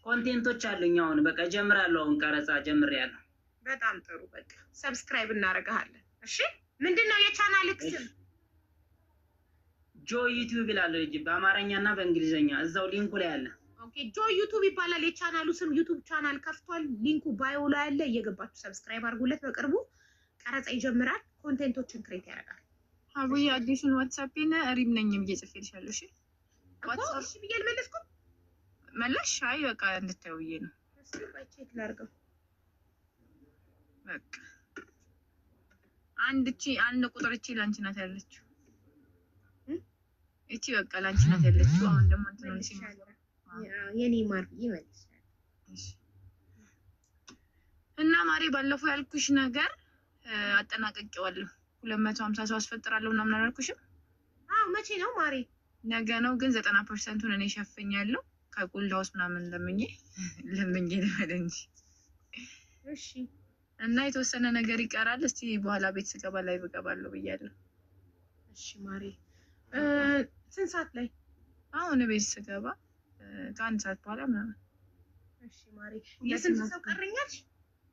ኮንቴንቶች አሉኝ። አሁን በቃ ጀምራለሁ። አሁን ቀረጻ ጀምሬያለሁ። በጣም ጥሩ። በቃ ሰብስክራይብ እናደርጋለን። እሺ ምንድነው የቻናልክ ስም? ጆ ዩቲዩብ ይላል እንጂ በአማርኛና በእንግሊዘኛ እዛው ሊንኩ ላይ አለ። ኦኬ ጆ ዩቲዩብ ይባላል የቻናሉ ስም። ዩቲዩብ ቻናል ከፍቷል። ሊንኩ ባዮ ላይ አለ። እየገባችሁ ሰብስክራይብ አድርጉለት። በቅርቡ ቀረጻ ይጀምራል። ኮንቴንቶችን ክሬት ያደርጋል። አቡዬ አዲሱን ዋትስአፕን ሪም ነኝ ብዬ ጽፌልሻለሁ። እሺ ዋትስአፕ እሺ ብዬ አልመለስኩም። መለሽ? አይ በቃ እንድታዩ ብዬ ነው። እስኪ ቆይ ቼክ ላድርገው። በቃ አንድ ቁጥር እቺ ላንቺ ናት ያለችው። እቺ በቃ ላንቺ ናት ያለችው። አሁን ደግሞ እንትን ነው ሲል የኔ ማር ይመልሳል። እሺ እና ማሬ ባለፈው ያልኩሽ ነገር አጠናቀቂዋለሁ። 250 ሰው አስፈጥራለሁ ምናምን አላልኩሽም? አዎ መቼ ነው ማሬ? ነገ ነው። ግን 90%ን እኔ ሸፍኛለሁ ከቁልዳውስ ምናምን ለምኜ ልበል እንጂ። እሺ። እና የተወሰነ ነገር ይቀራል። እስቲ በኋላ ቤት ስገባ ላይ እገባለሁ ብያለሁ። እሺ ማሬ። ስንት ሰዓት ላይ? አሁን ቤት ስገባ ከአንድ ሰዓት በኋላ ምናምን። እሺ ማሬ። የስንት ሰው ቀረኛል?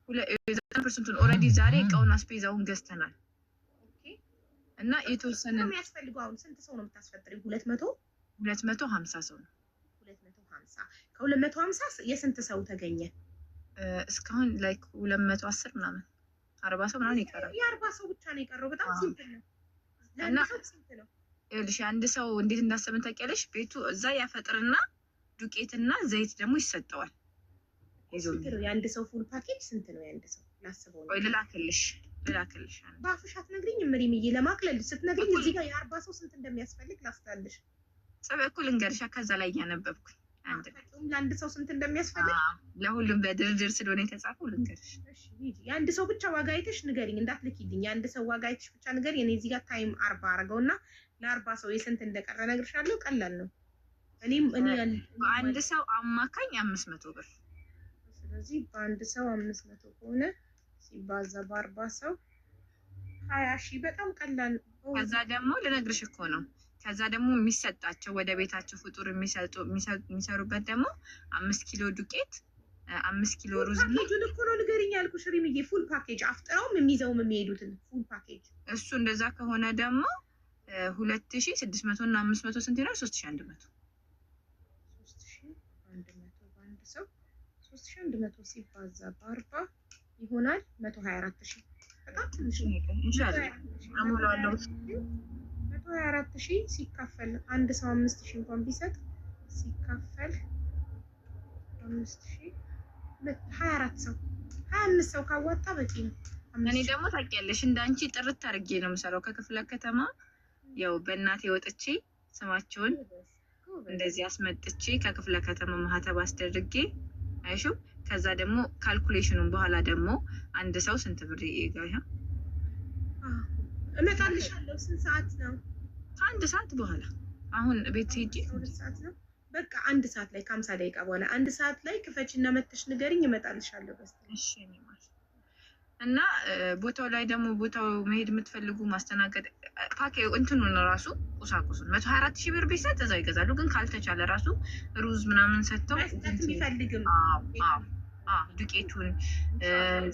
90%ን ኦልሬዲ ዛሬ እቃውን አስፔዛውን ገዝተናል። ኦኬ። እና የተወሰነ ነው የሚያስፈልገው። አሁን ስንት ሰው ነው የምታስፈጥሪው? 250 ሰው ነው። 250 ከ250 የስንት ሰው ተገኘ? እስካሁን ላይክ 210 ምናምን 40 ሰው ምናምን ይቀራል። የ40 ሰው ብቻ ነው የቀረው። በጣም ሲምፕል ነው። እና ስንት ነው? ይኸውልሽ አንድ ሰው እንዴት እንዳሰብን ታውቂያለሽ? ቤቱ እዛ ያፈጥርና ዱቄትና ዘይት ደግሞ ይሰጠዋል። ስንት ነው የአንድ ሰው ፉል ፓኬጅ? ስንት ነው የአንድ ሰው? ላስበው ነው። ቆይ ልላክልሽ። በአፍሽ አትነግሪኝም? ምሪምዬ ለማቅለል ስትነግሪኝ እዚህ ጋር የ40 ሰው ስንት እንደሚያስፈልግ ላስታልሽ። እኩል እንገርሻ ከዛ ላይ እያነበብኩኝ ለአንድ ሰው ስንት እንደሚያስፈልግ ለሁሉም በድርድር ስለሆነ የተጻፈው ልንገርሽ። የአንድ ሰው ብቻ ዋጋ አይተሽ ንገሪኝ፣ እንዳትልኪልኝ። የአንድ ሰው ዋጋ አይተሽ ብቻ ንገሪኝ። እኔ እዚህ ጋር ታይም 40 አድርገውና ለ40 ሰው የስንት እንደቀረ እነግርሻለሁ። ቀላል ነው። እኔ በአንድ ሰው አማካኝ 500 ብር። ስለዚህ በአንድ ሰው 500 ከሆነ ሲባዛ በ40 ሰው 20 ሺህ። በጣም ቀላል። ከዛ ደግሞ ልነግርሽ እኮ ነው። ከዛ ደግሞ የሚሰጣቸው ወደ ቤታቸው ፍጡር የሚሰሩበት ደግሞ 5 ኪሎ ዱቄት 5 ኪሎ ሩዝ ነው። ፓኬጁን እኮ ነው ንገሪኝ ያልኩሽ ሪምዬ። ፉል ፓኬጅ አፍጥረውም የሚይዘውም የሚሄዱትን ፉል ፓኬጅ። እሱ እንደዛ ከሆነ ደግሞ 2600 እና 500 ስንት ይላል? 3100 በአንድ ሰው 3100 ሲባዛ በ40 ይሆናል 124000። በጣም ትንሽ ነው። ኢንሻአላህ አሞላዋለሁ። 124000 ሲካፈል አንድ ሰው 5000 እንኳን ቢሰጥ ሲካፈል 5000 24 ሰው 25 ሰው ካዋጣ በቂ ነው። እኔ ደግሞ ታውቂያለሽ እንዳንቺ ጥርት አድርጌ ነው የምሰራው። ከክፍለ ከተማ ያው በእናቴ ወጥቼ ስማቸውን እንደዚህ አስመጥቼ ከክፍለ ከተማ ማህተብ አስደርጌ አይሹ። ከዛ ደግሞ ካልኩሌሽኑን በኋላ ደግሞ አንድ ሰው ስንት ብር ይጋያ እመጣልሻለሁ። ስንት ሰዓት ነው? ከአንድ ሰዓት በኋላ አሁን ቤት ሄጄ 2 ሰዓት ነው። በቃ አንድ ሰዓት ላይ ከ50 ደቂቃ በኋላ አንድ ሰዓት ላይ ክፈችና መተሽ ንገሪኝ፣ እመጣልሻለሁ። በስ እሺ። እና ቦታው ላይ ደግሞ ቦታው መሄድ የምትፈልጉ ማስተናገድ ፓኬ እንትኑን ራሱ ቁሳቁሱን 124,000 ብር ቢሰጥ እዛው ይገዛሉ። ግን ካልተቻለ ራሱ ሩዝ ምናምን ሰጥተው የሚፈልግም ዱቄቱን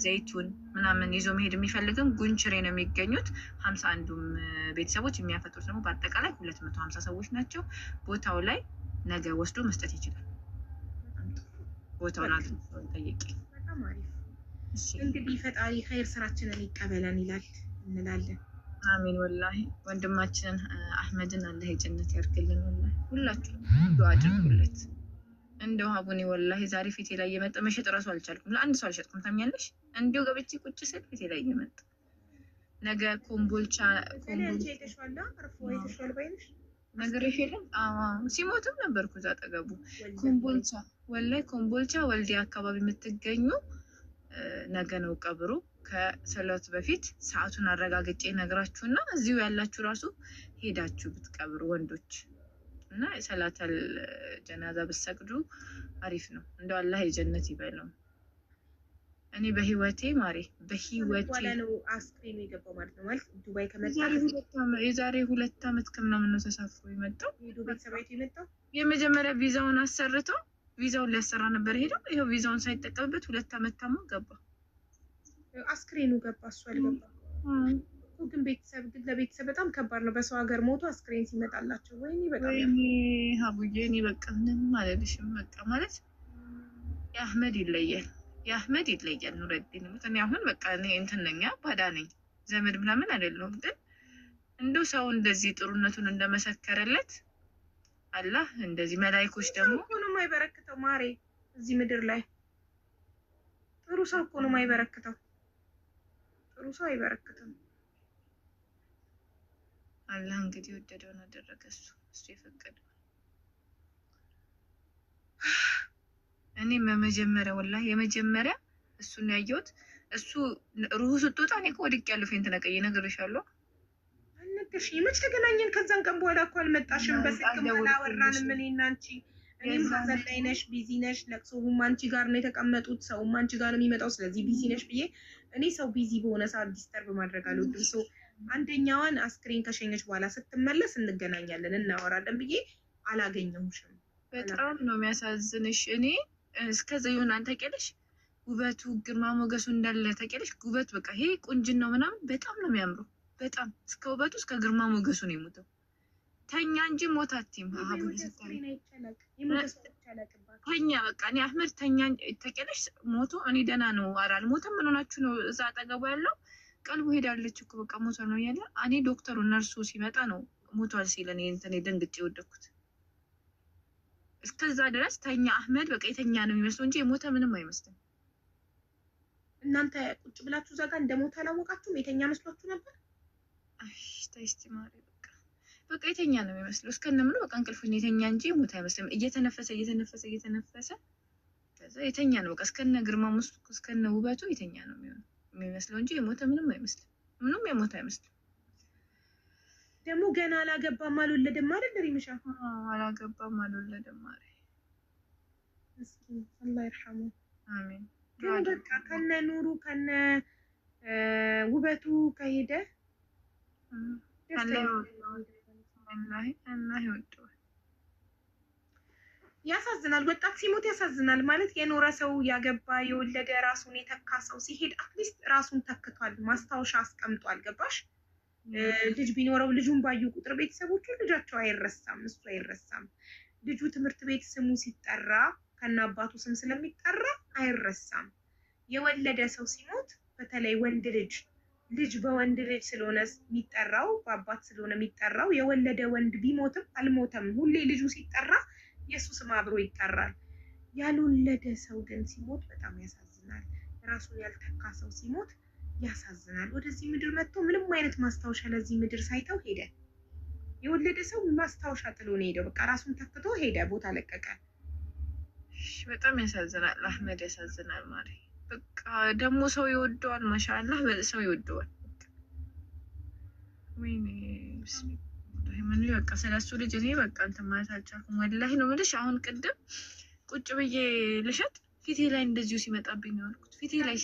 ዘይቱን ምናምን ይዞ መሄድ የሚፈልግም ጉንችሬ ነው የሚገኙት። 51ዱም ቤተሰቦች የሚያፈጥሩት ደግሞ በአጠቃላይ 250 ሰዎች ናቸው። ቦታው ላይ ነገ ወስዶ መስጠት ይችላል። ቦታውን አግኝተው ጠይቄ። በጣም አሪፍ። እንግዲህ ፈጣሪ ኸይር ስራችንን ይቀበለን ይላል እንላለን። አሚን። ወላሂ ወንድማችንን አህመድን አላህ የጀነት ያርግልን። ወላሂ ሁላችሁ ዱአ አድርጉለት። እንደው አቡኒ ወላሂ ዛሬ ፊቴ ላይ እየመጣ መሸጥ እራሱ አልቻልኩም። ለአንድ ሰው አልሸጥኩም። ታምኛለሽ? እንዲሁ ገብቼ ቁጭ ስል ፊቴ ላይ እየመጣ ነገ ኮምቦልቻ ነገር የለም። ሲሞትም ነበርኩ እዛ አጠገቡ ኮምቦልቻ፣ ወላሂ ኮምቦልቻ ወልዲያ አካባቢ የምትገኙ ነገ ነው ቀብሩ። ከሰላት በፊት ሰዓቱን አረጋግጬ ነግራችሁና እዚሁ ያላችሁ ራሱ ሄዳችሁ ብትቀብሩ ወንዶች እና ሰላተል ጀናዛ ብትሰግዱ አሪፍ ነው። እንደው አላህ የጀነት ይበለው። እኔ በህይወቴ ማሬ በህይወቴ ነው አስክሬኑ የገባው ማለት ነው። ማለት ዱባይ ከመጣ የዛሬ 2 ዓመት ከምናምን ነው ተሳፍሮ የመጣው። ዱባይ ሰባይቱ የመጣው የመጀመሪያ ቪዛውን አሰርተው ቪዛውን ሊያሰራ ነበር ሄደው። ይሄው ቪዛውን ሳይጠቀምበት 2 ዓመት ታሞ ገባ። አስክሬኑ ገባ፣ እሱ አልገባም። ግን ቤተሰብ ግን ለቤተሰብ በጣም ከባድ ነው። በሰው ሀገር ሞቶ አስክሬን ሲመጣላቸው ወይኔ በጣም ሀቡዬ እኔ በቃ ምንም አልልሽም። በቃ ማለት የአህመድ ይለያል፣ የአህመድ ይለያል። ኑረዲን እኔ አሁን በቃ እኔ እንትን ነኝ ባዳ ነኝ፣ ዘመድ ምናምን አይደለሁም። ግን እንደው ሰው እንደዚህ ጥሩነቱን እንደመሰከረለት አላህ እንደዚህ መላእክቶች ደግሞ እኮ ነው የማይበረክተው ማሬ። እዚህ ምድር ላይ ጥሩ ሰው እኮ ነው የማይበረክተው። ጥሩ ሰው አይበረክትም። አላህ እንግዲህ ወደደውን አደረገ። እሱ የፈቀደው። እኔ በመጀመሪያ ወላሂ የመጀመሪያ እሱን ያየሁት። እሱ ሩሁ ስትወጣ እኔ እኮ ወድቄያለሁ። ፌንት ነቀዬ እነግርሻለሁ። አልነገርሽኝም። መች ተገናኘን? ከዛን ቀን በኋላ እኮ አልመጣሽም። በስልክም አላወራንም እኔና አንቺ። እኔም ሀዘን ላይ ነሽ፣ ቢዚ ነሽ። ለቅሶውም አንቺ ጋር ነው የተቀመጡት፣ ሰውም አንቺ ጋር ነው የሚመጣው። ስለዚህ ቢዚ ነሽ ብዬ እኔ ሰው ቢዚ በሆነ ሰዓት ዲስተርብ ማድረግ አልወድም። ሰው አንደኛዋን አስክሬን ከሸኘች በኋላ ስትመለስ እንገናኛለን እናወራለን ብዬ አላገኘሁሽም። በጣም ነው የሚያሳዝንሽ። እኔ እስከዛ ይሁን አንተ ታውቂያለሽ፣ ውበቱ ግርማ ሞገሱ እንዳለ ታውቂያለሽ። ውበት በቃ ይሄ ቁንጅና ነው ምናምን በጣም ነው የሚያምረው። በጣም እስከ ውበቱ እስከ ግርማ ሞገሱ ነው የሞተው። ተኛ እንጂ ሞት አትይም። ተኛ በቃ እኔ አህመድ ተኛ ታውቂያለሽ። ሞቶ እኔ ደህና ነው ኧረ አልሞተም። ምን ሆናችሁ ነው? እዛ አጠገቡ ያለው ቀልቡ ሄዳለች እኮ በቃ ሞቷል ነው እያለ እኔ ዶክተሩ ነርሱ ሲመጣ ነው ሞቷል ሲል እኔ እንትን ደንግጬ የወደኩት። እስከዛ ድረስ ተኛ አህመድ በቃ የተኛ ነው የሚመስለው እንጂ የሞተ ምንም አይመስልም። እናንተ ቁጭ ብላችሁ እዛ ጋር እንደሞተ አላወቃችሁም? የተኛ መስሏችሁ ነበር? አይ ታይስቲ ማሪ በቃ የተኛ ነው የሚመስለው እስከነ ምኑ በቃ እንቅልፉን የተኛ እንጂ የሞተ አይመስልም። እየተነፈሰ ከዛ የተኛ ነው በቃ እስከነ ግርማ ሙስቱ እስከነ ውበቱ የተኛ ነው የሚመስለው እንጂ የሞተ ምንም አይመስልም። ምንም የሞተ አይመስልም። ደግሞ ገና አላገባም አልወለደም አይደል? ሪምሻ አላገባም አልወለደም ማሪ። እስኪ አላህ ይርሐሙ። አሜን። ግን በቃ ከነ ኑሩ ከነ ውበቱ ከሄደ አላህ ይወደዋል። ያሳዝናል። ወጣት ሲሞት ያሳዝናል። ማለት የኖረ ሰው ያገባ የወለደ ራሱን የተካ ሰው ሲሄድ አትሊስት ራሱን ተክቷል፣ ማስታወሻ አስቀምጧል። ገባሽ? ልጅ ቢኖረው ልጁን ባዩ ቁጥር ቤተሰቦቹ ልጃቸው አይረሳም፣ እሱ አይረሳም። ልጁ ትምህርት ቤት ስሙ ሲጠራ ከነ አባቱ ስም ስለሚጠራ አይረሳም። የወለደ ሰው ሲሞት በተለይ ወንድ ልጅ በወንድ ልጅ ስለሆነ የሚጠራው በአባት ስለሆነ የሚጠራው የወለደ ወንድ ቢሞትም አልሞተም ሁሌ ልጁ ሲጠራ የሱ ስም አብሮ ይጠራል። ያልወለደ ሰው ግን ሲሞት በጣም ያሳዝናል። ራሱን ያልተካ ሰው ሲሞት ያሳዝናል። ወደዚህ ምድር መጥቶ ምንም አይነት ማስታወሻ ለዚህ ምድር ሳይተው ሄደ። የወለደ ሰው ማስታወሻ ጥሎ ነው ሄደው። በቃ ራሱን ተክቶ ሄደ፣ ቦታ ለቀቀ። በጣም ያሳዝናል። አህመድ ያሳዝናል ማሪ። በቃ ደግሞ ሰው ይወደዋል። ማሻአላህ ሰው ይወደዋል። ወይኔ ምን በቃ ስለሱ ልጅ እኔ በቃ እንትን ማለት አልቻልኩም። ወላሂ ነው የምልሽ። አሁን ቅድም ቁጭ ብዬ ልሸጥ ፊቴ ላይ እንደዚሁ ሲመጣብኝ ነው ያልኩት። ፊቴ ላይ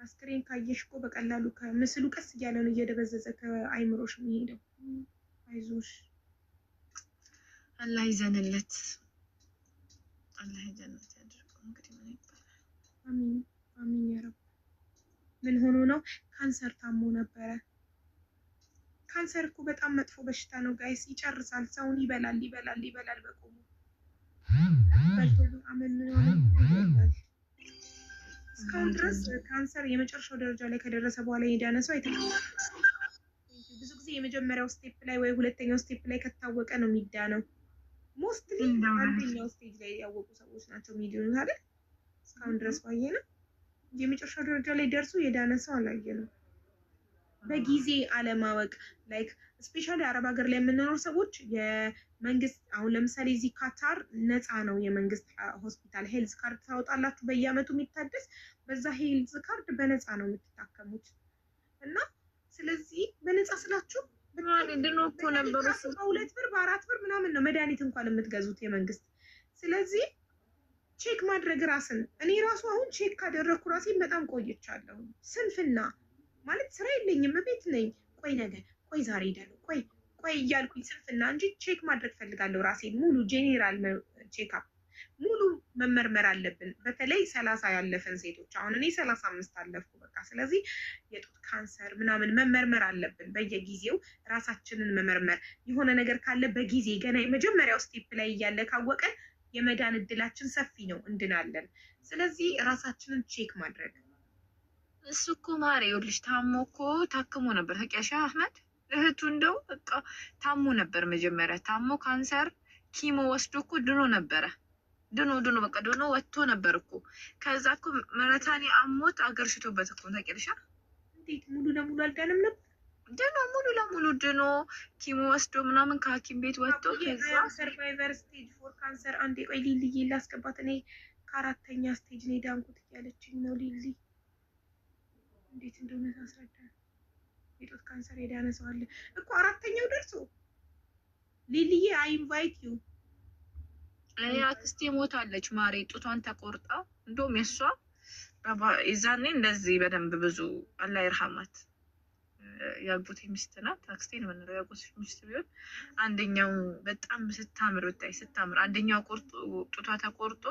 አስክሬን ካየሽ እኮ በቀላሉ ከምስሉ ቀስ እያለ ነው እየደበዘዘ ከአይምሮሽ የሚሄደው። አይዞሽ፣ አላህ ይዘንለት፣ አላህ ይዘንለት ያድርገው። እንግዲህ ምን ይባላል? አሚን አሚን ያ ረብ። ምን ሆኖ ነው? ካንሰር ታሞ ነበረ። ካንሰር እኮ በጣም መጥፎ በሽታ ነው ጋይስ። ይጨርሳል፣ ሰውን ይበላል በቆሙ አመን ምን ሆነ ይበላል። እስካሁን ድረስ ካንሰር የመጨረሻው ደረጃ ላይ ከደረሰ በኋላ የዳነ ሰው አይተካም። ብዙ ጊዜ የመጀመሪያው ስቴፕ ላይ ወይ ሁለተኛው ስቴፕ ላይ ከታወቀ ነው የሚዳነው። ሞስትሊ አንደኛው ስቴጅ ላይ ያወቁ ሰዎች ናቸው የሚድኑት አይደል? እስካሁን ድረስ ባየነው የመጨረሻው ደረጃ ላይ ደርሶ የዳነ ሰው አላየንም። በጊዜ አለማወቅ ላይክ ስፔሻሊ አረብ ሀገር ላይ የምንኖር ሰዎች የመንግስት አሁን ለምሳሌ እዚህ ካታር ነፃ ነው የመንግስት ሆስፒታል ሄልዝ ካርድ ታወጣላችሁ በየአመቱ የሚታደስ። በዛ ሄልዝ ካርድ በነፃ ነው የምትታከሙት። እና ስለዚህ በነፃ ስላችሁ ድኖ እኮ ነበሩ በ2 ብር በ4 ብር ምናምን ነው መድኃኒት እንኳን የምትገዙት የመንግስት። ስለዚህ ቼክ ማድረግ ራስን እኔ ራሱ አሁን ቼክ ካደረግኩ ራሴን በጣም ቆይቻለሁ። ስንፍና ማለት ስራ የለኝም ቤት ነኝ። ቆይ ነገ፣ ቆይ ዛሬ ሄዳለሁ፣ ቆይ እያልኩኝ ስንፍና እንጂ ቼክ ማድረግ ፈልጋለሁ ራሴን። ሙሉ ጄኔራል ቼክአፕ ሙሉ መመርመር አለብን። በተለይ 30 ያለፈን ሴቶች አሁን እኔ 35 አለፍኩ በቃ። ስለዚህ የጡት ካንሰር ምናምን መመርመር አለብን በየጊዜው ራሳችንን መመርመር። የሆነ ነገር ካለ በጊዜ ገና የመጀመሪያው ስቴፕ ላይ እያለ ካወቀን የመዳን እድላችን ሰፊ ነው፣ እንድናለን። ስለዚህ ራሳችንን ቼክ ማድረግ። እሱ እኮ ማሪ ይኸውልሽ ታሞ እኮ ታክሞ ነበር ታውቂያለሽ አህመድ። እህቱ እንደው በቃ ታሞ ነበር መጀመሪያ ታሞ ካንሰር ኪሞ ወስዶ እኮ ድኖ ነበረ። ድኖ በቃ ድኖ ወጥቶ ነበር እኮ። ከዛ እኮ መረታኒ አሞት አገርሽቶበት እኮ ታውቂያለሽ። እንዴት ሙሉ ለሙሉ አልዳንም ነበር? ድኖ ሙሉ ለሙሉ ድኖ ኪሞ ወስዶ ምናምን ከሐኪም ቤት ወጥቶ ከዛ ሰርቫይቨር ስቴጅ 4 ካንሰር አንዴ ቆይ ልልዬ ላስገባት። እኔ ከአራተኛ ስቴጅ ነው የዳንኩት እያለችኝ ነው ሊሊ። እንዴት እንደሆነ ታስረዳ። የጡት ካንሰር የዳነ ሰው አለ እኮ አራተኛው ደርሶ። ሊሊዬ አይ ኢንቫይት ዩ። አክስቴ ሞታለች ማሬ፣ ጡቷን ተቆርጣ። እንደውም የሷ የዛኔ እንደዚህ በደንብ ብዙ አላህ ይርሐማት ያጎቴ ሚስት ናት። አክስቴ ነው የምንለው ያጎቴ ሚስት ቢሆን አንደኛው በጣም ስታምር ብታይ ስታምር፣ አንደኛው ጡቷ ተቆርጦ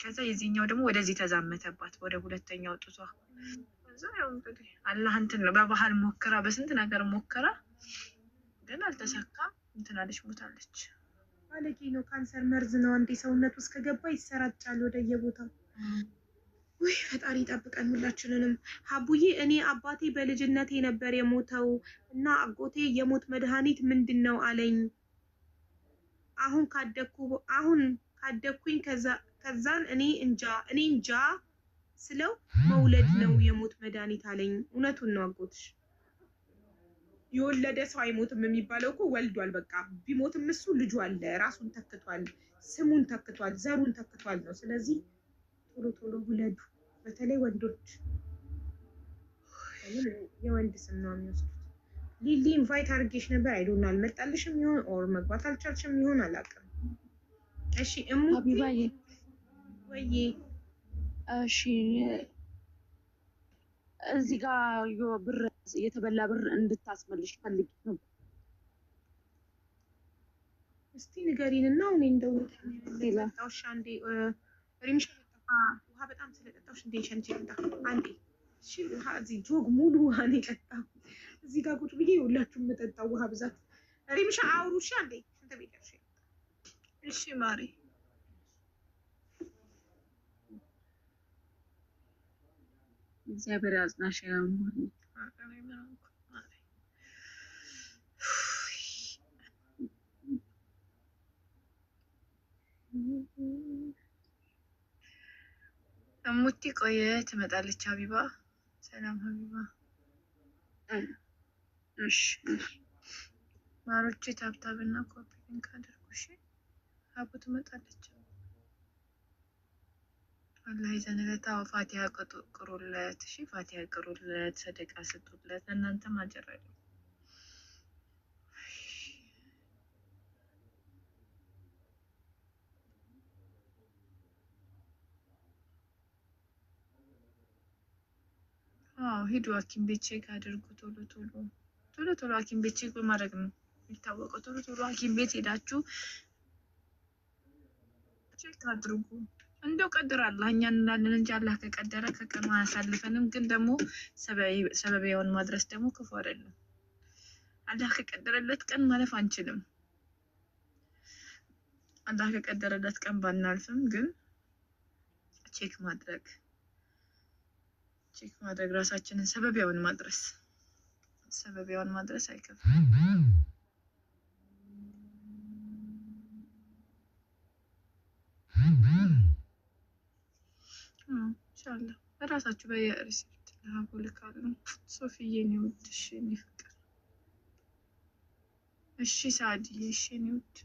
ከዛ የዚህኛው ደግሞ ወደዚህ ተዛመተባት ወደ ሁለተኛው ጡቷ። ከዛ ያው እንግዲህ አላህ እንትን ነው በባህል ሞክራ በስንት ነገር ሞክራ ግን አልተሳካም። እንትን አለች ሞታለች። ባለጌ ነው። ካንሰር መርዝ ነው። አንዴ ሰውነት ውስጥ ከገባ ይሰራጫል ወደየቦታው። ውይ ፈጣሪ ይጠብቀን ሁላችንንም። ሀቡዬ እኔ አባቴ በልጅነቴ ነበር የሞተው እና አጎቴ የሞት መድኃኒት ምንድን ነው አለኝ። አሁን ካደኩኝ ከዛን እኔ እንጃ ስለው መውለድ ነው የሞት መድኃኒት አለኝ። እውነቱን ነው አጎትሽ። የወለደ ሰው አይሞትም የሚባለው እኮ ወልዷል። በቃ ቢሞትም እሱ ልጁ አለ፣ ራሱን ተክቷል፣ ስሙን ተክቷል፣ ዘሩን ተክቷል ነው። ስለዚህ ቶሎ ቶሎ ውለዱ። በተለይ ወንዶች የወንድ ስም ነው የሚወስዱት። ሊሊ ኢንቫይት አድርጌሽ ነበር አይዶና አልመጣልሽም ይሆን ኦር መግባት አልቻልሽም ይሆን አላውቅም። እሺ እሙ ሀቢባዬ ወይዬ እሺ እዚህ ጋር ብር የተበላ ብር እንድታስመልሽ ፈልጊ ነው። እስቲ ንገሪንና እኔ እንደው ለጣውሽ አንዴ ሪምሽ ውሃ በጣም ስለጠጣሁሽ እንዴ ሸንቼ ልምጣ አንዴ። እሺ ውሃ እዚህ ጆግ ሙሉ ውሃ ነው የጠጣሁ። እዚህ ጋር ቁጭ ብዬ ሁላችሁም የምጠጣው ውሃ ብዛት። ሪምሽ አውሩ እሺ አንዴ ሽንት ቤት ደርሼ። እሺ ማሪ እግዚአብሔር ያጽናሽ። እሙቲ ቆየ ትመጣለች። ሀቢባ ሰላም ሀቢባ። እሺ ማሮቼ ታብታብና ኮፒ ሊንክ አድርጉ። እሺ ሀቡ ትመጣለች። አላህ ይዘንለት። ፋቲሃ ቅሩለት። እሺ ፋቲሃ ቅሩለት፣ ሰደቃ ስጡለት። እናንተም አጀር አይደለም። አዎ ሂዱ ሐኪም ቤት ቼክ አድርጉ። ቶሎ ሐኪም ቤት ቼክ በማድረግ ነው የሚታወቀው። ቶሎ ሐኪም ቤት ሄዳችሁ ቼክ አድርጉ። እንደው ቀድር አላህ እኛ እንላለን እንጂ አላህ ከቀደረ ከቀኑ አያሳልፈንም። ግን ደግሞ ሰበቢያውን ማድረስ ደግሞ ክፉ አይደለም። አላህ ከቀደረለት ቀን ማለፍ አንችልም። አላህ ከቀደረለት ቀን ባናልፍም ግን ቼክ ማድረግ ራሳችንን ሰበቢያውን ማድረስ አይከፋም። ኢንሻአላህ በራሳችሁ በየሪሲፕት ለሀቡ ልካለሁ። ሶፊዬ ነው ውድሽ እኔ ፍቅር። እሺ ሳዲዬ እሺ ነው ውድ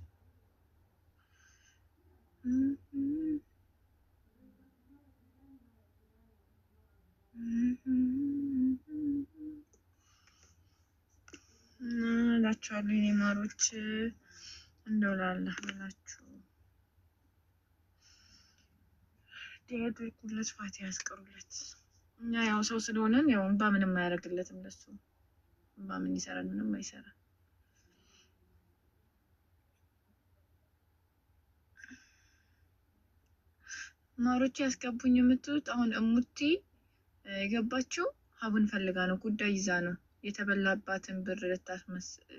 እላችኋለሁ የኔ ማሮች። እንደው ላላህ ብላችሁ ያድርጉለት፣ ፋቲሃ ያስቀሩለት። እኛ ያው ሰው ስለሆነን ያው እንባ ምንም አያደርግለትም። ለሱ እንባ ምን ይሰራል? ምንም አይሰራም። ማሮች ያስገቡኝ የምትሉት አሁን እሙቲ የገባችው ሀቡን ፈልጋ ነው፣ ጉዳይ ይዛ ነው። የተበላባትን ብር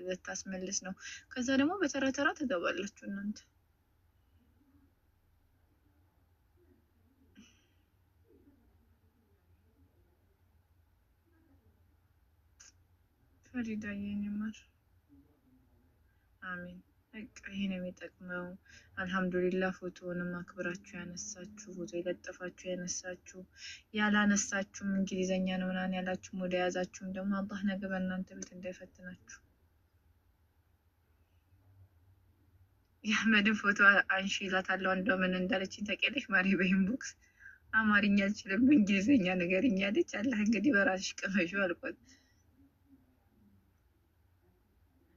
ልታስመልስ ነው። ከዛ ደግሞ በተራ ተራ ትገባላችሁ እናንተ። ፈሪዳ የኔ ማር አሚን። በቃ ይሄ ነው የሚጠቅመው። አልሐምዱሊላህ ፎቶውንም አክብራችሁ ያነሳችሁ፣ ፎቶ የለጠፋችሁ ያነሳችሁ፣ ያላነሳችሁም እንግሊዘኛ ነው ምናምን ያላችሁም ወደ ያዛችሁም ደግሞ አላህ ነገ በእናንተ ቤት እንዳይፈትናችሁ። የአህመድን ፎቶ አንሺ እላታለሁ። እንደው ምን እንዳለችኝ ታውቂያለሽ? ማሪ በኢንቦክስ አማርኛ አልችልም በእንግሊዝኛ ንገሪኝ አለች። አላህ እንግዲህ በራስሽ ቅመሹ አልኳት።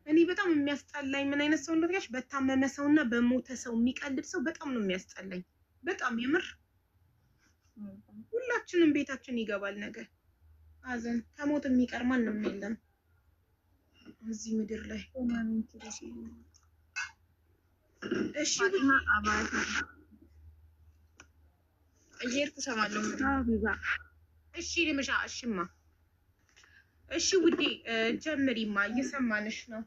እኔ በጣም የሚያስጠላኝ ምን አይነት ሰው እንደሆነች በታመመ ሰውና በሞተ ሰው የሚቀልድ ሰው በጣም ነው የሚያስጠላኝ። በጣም የምር ሁላችንም ቤታችን ይገባል ነገር አዘን ከሞት የሚቀር ማንም የለም እዚህ ምድር ላይ። እሺ አባቱ እየሄድኩ እሰማለሁ። እሺ ልምሻ። እሺማ እሺ ውዴ ጀምሪማ፣ እየሰማንሽ ነው።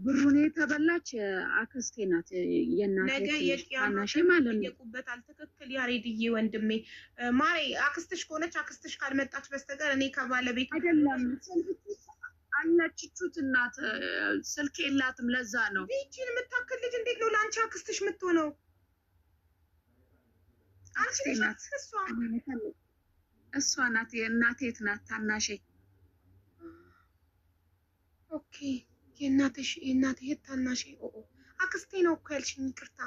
ብሩን የተበላች አክስቴ ናት። የእናቴ ታናሽ ማለት ነው። የቁበታል ትክክል ያሬድዬ ወንድሜ ማሬ። አክስትሽ ከሆነች አክስትሽ ካልመጣች በስተቀር እኔ ከባለቤት አይደለም አለችቹት እናት ስልክ የላትም። ለዛ ነው ይቺን የምታክል ልጅ እንዴት ነው ለአንቺ አክስትሽ የምትሆነው? አክስቴ ናት። እሷ ናት የእናቴ ናት ታናሼ። ኦኬ የእናቴ ታናሼ። አክስቴ ነው እኮ ያልሽኝ። ይቅርታ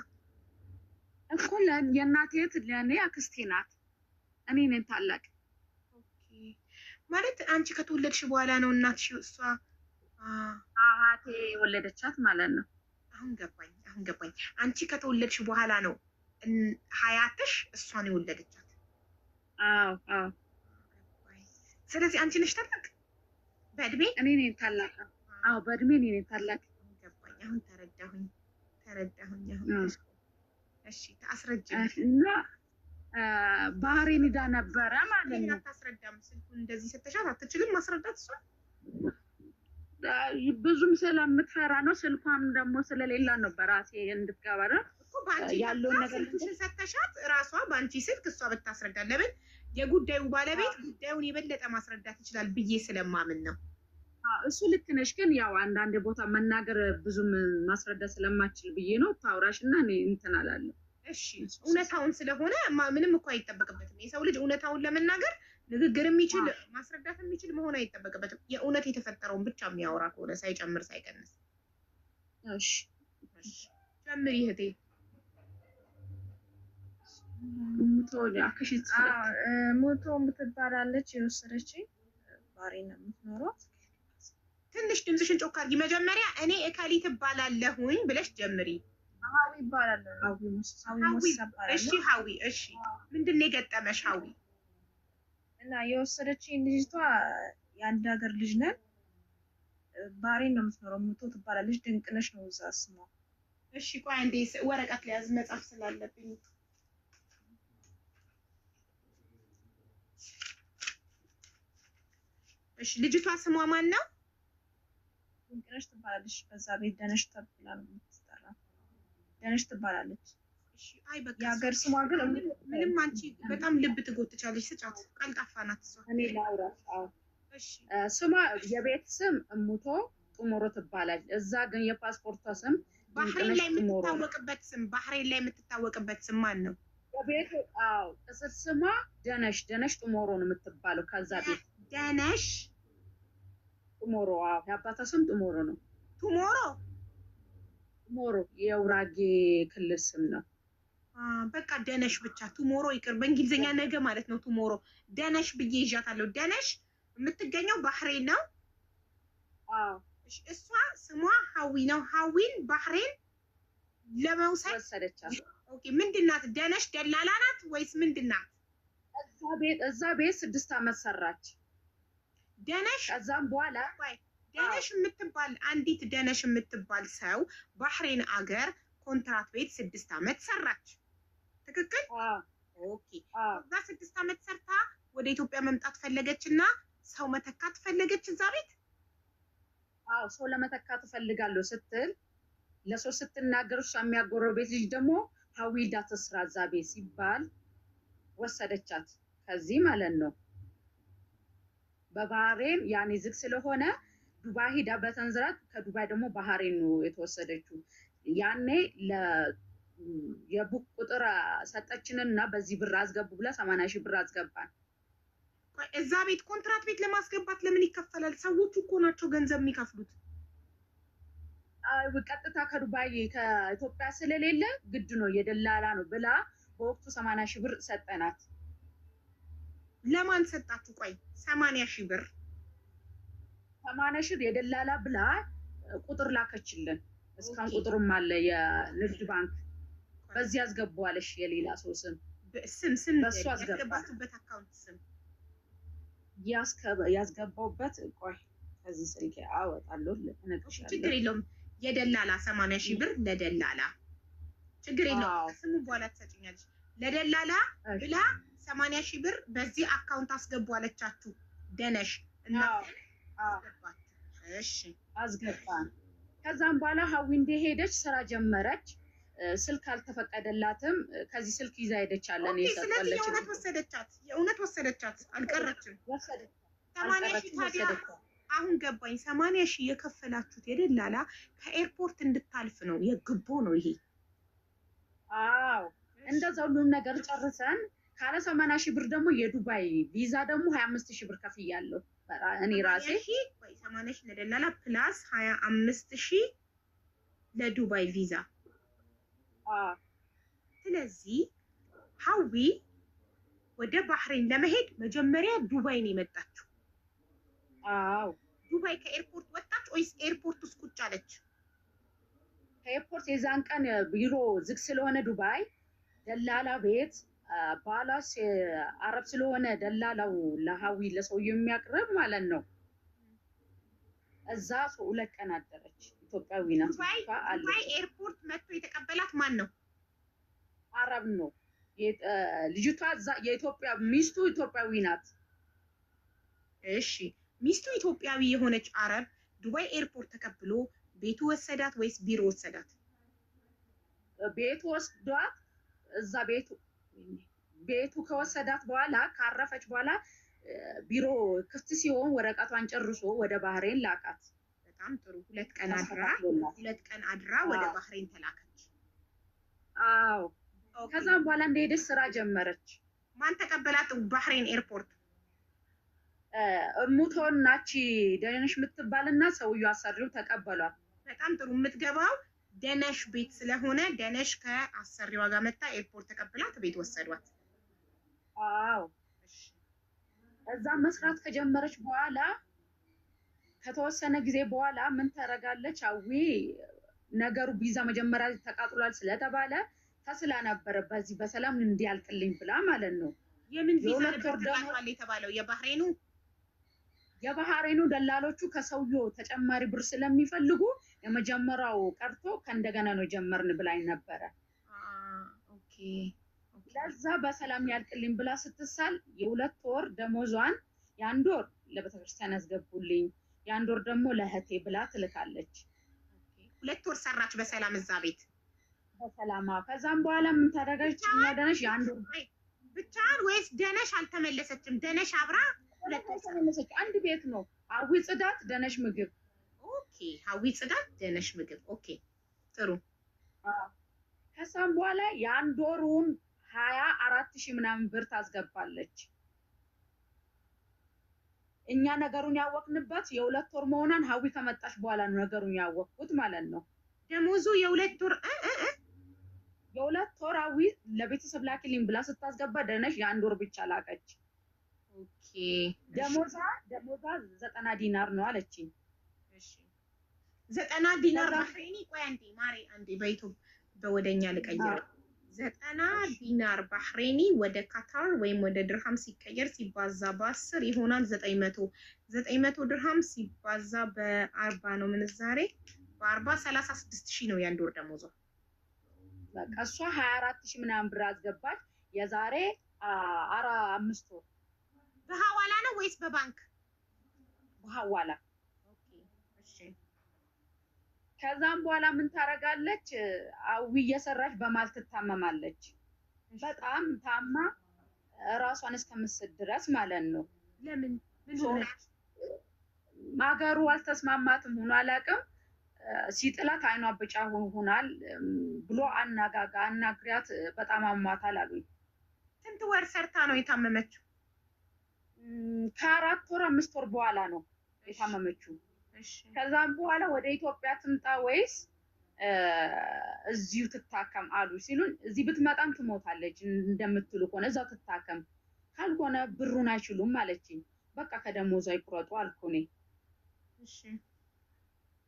እኮ የእናቴ ለእኔ አክስቴ ናት። እኔ ነኝ ታላቅ። ኦኬ ማለት አንቺ ከተወለድሽ በኋላ ነው እናትሽ እሷ አሃቴ የወለደቻት ማለት ነው። አሁን ገባኝ። አንቺ ከተወለድሽ በኋላ ነው ሀያትሽ እሷን የወለደቻት። አዎ። ስለዚህ አንቺ ነሽ ታላቅ በእድሜ? እኔ ነኝ ታላቅ። አዎ በእድሜ እኔ ነኝ ታላቅ። ገባኝ። አሁን ተረዳሁኝ። አሁን እሺ ታስረጅኝ። እና ባህሬን ሄዳ ነበረ ማለት ነው። አታስረዳም? ስልኩን እንደዚህ ሰተሻት አትችልም ማስረዳት እሷ ብዙም ስለምትፈራ ነው። ስልኳም ደግሞ ስለሌላ ነው በራሴ እንድትገባ ያለውን ነገር ሰተሻት ራሷ በአንቺ ስልክ እሷ ብታስረዳ ለምን የጉዳዩ ባለቤት ጉዳዩን የበለጠ ማስረዳት ይችላል ብዬ ስለማምን ነው። እሱ ልክ ነሽ፣ ግን ያው አንዳንድ ቦታ መናገር ብዙም ማስረዳት ስለማችል ብዬ ነው። ታውራሽ እና እኔ እንትን አላለሁ። እሺ እውነታውን ስለሆነ ምንም እኮ አይጠበቅበትም። የሰው ልጅ እውነታውን ለመናገር ንግግር የሚችል ማስረዳት የሚችል መሆን አይጠበቅበትም። የእውነት የተፈጠረውን ብቻ የሚያወራ ከሆነ ሳይጨምር ሳይቀንስ። እሺ ጀምሪ እህቴ። ሞቶ የምትባላለች የወሰደችኝ ባህሬን ነው የምትኖረው። ትንሽ ድምፅሽን ጮክ አድርጊ። መጀመሪያ እኔ እከሊት እባላለሁኝ ብለሽ ጀምሪ። ሀዊ ይባላል። እሺ ሀዊ፣ እሺ ምንድን ነው የገጠመሽ ሀዊ? እና የወሰደችኝ ልጅቷ የአንድ ሀገር ልጅ ነን። ባህሬን ነው የምትኖረው። ሞቶ ትባላለች። ድንቅነሽ ነው እዛ ስሟ። እሺ ቆይ አንዴ ወረቀት ሊያዝ መጻፍ ስላለብኝ። እሺ ልጅቷ ስሟ ማን ነው? ድንቅነሽ ትባላለች። በዛ ቤት ደነሽ ተብላ ነው የምትጠራው። ደነሽ ትባላለች። እሺ አይ በቃ የሀገር ስሟ ግን ምንም አንቺ በጣም ልብ ትጎትቻለች። ስጫት፣ ቀልጣፋ ናት እሷ። እኔ ላውራ። እሺ ስሟ የቤት ስም እሙቶ ጥሞሮ ትባላለች። እዛ ግን የፓስፖርቷ ስም ባህሬን ላይ የምትታወቅበት ስም ማን ነው? የቤት ቅጽል ስሟ ደነሽ ጥሞሮ ነው የምትባለው። ከዛ ቤት ደነሽ ጥሞሮ። የአባቷ ስም ጥሞሮ ነው። ቱሞሮ የውራጌ ክልል ስም ነው። በቃ ደነሽ ብቻ። ቱሞሮ ይቅር፣ በእንግሊዝኛ ነገ ማለት ነው። ቱሞሮ ደነሽ ብዬ ይዣታለሁ። ደነሽ የምትገኘው ባህሬን ነው። እሷ ስሟ ሀዊ ነው። ሀዊን ባህሬን ለመውሰድ ወሰደቻት። ኦኬ ምንድን ናት? ደነሽ ደላላ ናት ወይስ ምንድን ናት? እዛ ቤት 6 ዓመት ሰራች ደነሽ። ከዛም በኋላ ደነሽ የምትባል አንዲት ደነሽ የምትባል ሰው ባህሬን አገር ኮንትራት ቤት 6 ዓመት ሰራች። ትክክል? ኦኬ እዛ 6 ዓመት ሰርታ ወደ ኢትዮጵያ መምጣት ፈለገች እና ሰው መተካት ፈለገች እዛ ቤት። ሰው ለመተካት እፈልጋለሁ ስትል ለሰው ስትናገር እሷ የሚያጎረቤት ልጅ ደግሞ ሀዊዳ ትስራ እዛ ቤት ሲባል ወሰደቻት። ከዚህ ማለት ነው በባህሬን ያኔ ዝግ ስለሆነ ዱባይ ሂዳ በተንዝራት ከዱባይ ደግሞ ባህሬን ነው የተወሰደችው። ያኔ የቡክ ቁጥር ሰጠችንና በዚህ ብር አስገቡ ብላ 80,000 ብር አስገባን። እዛ ቤት ኮንትራት ቤት ለማስገባት ለምን ይከፈላል? ሰዎቹ እኮ ናቸው ገንዘብ የሚከፍሉት። ቀጥታ ከዱባይ ከኢትዮጵያ ስለሌለ ግድ ነው የደላላ ነው ብላ በወቅቱ 80 ሺህ ብር ሰጠናት። ለማን ሰጣችሁ? ቆይ 80 ሺህ ብር 80 ሺህ የደላላ ብላ ቁጥር ላከችልን። እስካሁን ቁጥሩም አለ የንግድ ባንክ። በዚህ ያስገባዋለሽ የሌላ ሰው ስም በሱ ያስገባችሁበት አካውንት ስም ያስገባውበት። ቆይ ከዚህ ስልክ አወጣለሁ ልነግርሻለሁ። ችግር የለውም። የደላላ 80 ሺህ ብር ለደላላ ችግር የለውም። ስሙ በኋላ ትሰጪኛለሽ። ለደላላ ብላ 80 ሺህ ብር በዚህ አካውንት አስገቡ አለቻችሁ ደነሽ እና አስገባችሁ። እሺ አስገባን። ከዛም በኋላ ሀዊ እንደሄደች ስራ ጀመረች። ስልክ አልተፈቀደላትም። ከዚህ ስልክ ይዛ ሄደች አለን የሰጠለች። የእውነት ወሰደቻት አልቀረችም። 80 ሺህ ታዲያ አሁን ገባኝ። 80 ሺህ የከፈላችሁት የደላላ ከኤርፖርት እንድታልፍ ነው፣ የግቦ ነው ይሄ። አዎ እንደዛ ሁሉም ነገር ጨርሰን ካለ 80 ሺህ ብር ደግሞ የዱባይ ቪዛ ደግሞ 25 ሺህ ብር ከፍያለሁ እኔ ራሴ። 80 ሺህ ለደላላ ፕላስ 25 ሺህ ለዱባይ ቪዛ። ስለዚህ ሀዊ ወደ ባህሬን ለመሄድ መጀመሪያ ዱባይ ነው የመጣችው። አዎ ዱባይ ከኤርፖርት ወጣች ወይስ ኤርፖርት ውስጥ ቁጭ አለች? ከኤርፖርት የዛን ቀን ቢሮ ዝግ ስለሆነ ዱባይ ደላላ ቤት ባላስ አረብ ስለሆነ ደላላው ለሀዊ ለሰውየው የሚያቅርብ ማለት ነው። እዛ 2 ቀን አደረች። ኢትዮጵያዊ ናት። ዱባይ ኤርፖርት መጥቶ የተቀበላት ማን ነው? አረብ ነው። ልጅቷ የኢትዮጵያ ሚስቱ ኢትዮጵያዊ ናት። እሺ ሚስቱ ኢትዮጵያዊ የሆነች አረብ ዱባይ ኤርፖርት ተቀብሎ ቤቱ ወሰዳት ወይስ ቢሮ ወሰዳት? ቤቱ ወስዷት እዛ ቤቱ ከወሰዳት በኋላ ካረፈች በኋላ ቢሮ ክፍት ሲሆን ወረቀቷን ጨርሶ ወደ ባህሬን ላካት። በጣም ጥሩ። 2 ቀን አድራ ወደ ባህሬን ተላከች። አዎ ከዛም በኋላ እንደሄደች ስራ ጀመረች። ማን ተቀበላት? ባህሬን ኤርፖርት እሙቶን ናቺ ደነሽ የምትባልና ሰውየው አሰሪው ተቀበሏት። በጣም ጥሩ። የምትገባው ደነሽ ቤት ስለሆነ ደነሽ ከአሰሪዋ ጋር መጣ ኤርፖርት ተቀብላት ቤት ወሰዷት። አዎ እዛ መስራት ከጀመረች በኋላ ከተወሰነ ጊዜ በኋላ ምን ታረጋለች? አዊ ነገሩ ቪዛ መጀመሪያ ተቃጥሏል ስለተባለ ተስላ ነበር በዚህ በሰላም እንዲያልቅልኝ ብላ ማለት ነው። የምን ቪዛ ተቃጥሏል የተባለው? የባህሬኑ ደላሎቹ ከሰውየው ተጨማሪ ብር ስለሚፈልጉ የመጀመሪያው ቀርቶ ከእንደገና ነው ጀመርን ብላኝ ነበረ። ኦኬ ለዛ በሰላም ያልቅልኝ ብላ ስትሳል የ2 ወር ደሞዟን የ1 ወር ለቤተክርስቲያን ያስገቡልኝ የ1 ወር ደግሞ ለእህቴ ብላ ትልካለች። 2 ወር ሰራች በሰላም እዛ ቤት በሰላም። ከዛም በኋላ ምን ታደርጋለች? ደነሽ የ1 ወር ብቻዋን ወይስ ደነሽ አልተመለሰችም? ደነሽ አብራ 2 ወር ተመለሰች። አንድ ቤት ነው። ሀዊ ጽዳት፣ ደነሽ ምግብ። ኦኬ ሀዊ ጽዳት፣ ደነሽ ምግብ። ኦኬ ጥሩ። ከዛም በኋላ የ1 ወሩን 24 ሺህ ምናምን ብር ታስገባለች። እኛ ነገሩን ያወቅንበት የ2 ወር መሆኗን ሀዊ ከመጣች በኋላ ነው ነገሩን ያወቅኩት ማለት ነው። ደሞዙ የ2 ወር የ2 ወር ሀዊ ለቤተሰብ ላኪልኝ ብላ ስታስገባ ደነሽ የ1 ወር ብቻ ላከች። ኦኬ ደሞዛ 90 ዲናር ነው አለችኝ። እሺ 90 ዲናር ባህሬኒ። ቆይ አንዴ ማሪ አንዴ በወደኛ ልቀይር። 90 ዲናር ባህሬኒ ወደ ካታር ወይም ወደ ድርሃም ሲቀየር ሲባዛ በ10 ይሆናል 900 ድርሃም ሲባዛ በ40 ነው ምንዛሬ በ40 36,000 ነው የ1 ወር ደሞዟ። በቃ እሷ 24,000 ምናምን ብር አስገባች። የዛሬ 5 ወር በሐዋላ ነው ወይስ በባንክ? በሐዋላ። ኦኬ እሺ። ከዛም በኋላ ምን ታረጋለች? አዊ እየሰራች በማል ትታመማለች። በጣም ታማ ራሷን እስከምትስት ድረስ ማለት ነው። ለምን ምን ሆነች? ማገሩ አልተስማማትም ሆኖ አላውቅም። ሲጥላት አይኗ ብጫ ሆኗል ብሎ አናግሪያት በጣም አሟታል አሉኝ። ስንት ወር ሰርታ ነው የታመመችው? ከ4 ወር 5 ወር በኋላ ነው የታመመችው። እሺ ከዛም በኋላ ወደ ኢትዮጵያ ትምጣ ወይስ እዚሁ ትታከም አሉ ሲሉን እዚህ ብትመጣም ትሞታለች እንደምትሉ ከሆነ እዛው ትታከም ካልሆነ ብሩን አይችሉም ማለችኝ። በቃ ከደሞዟ ይቁረጡ አልኩኝ። እሺ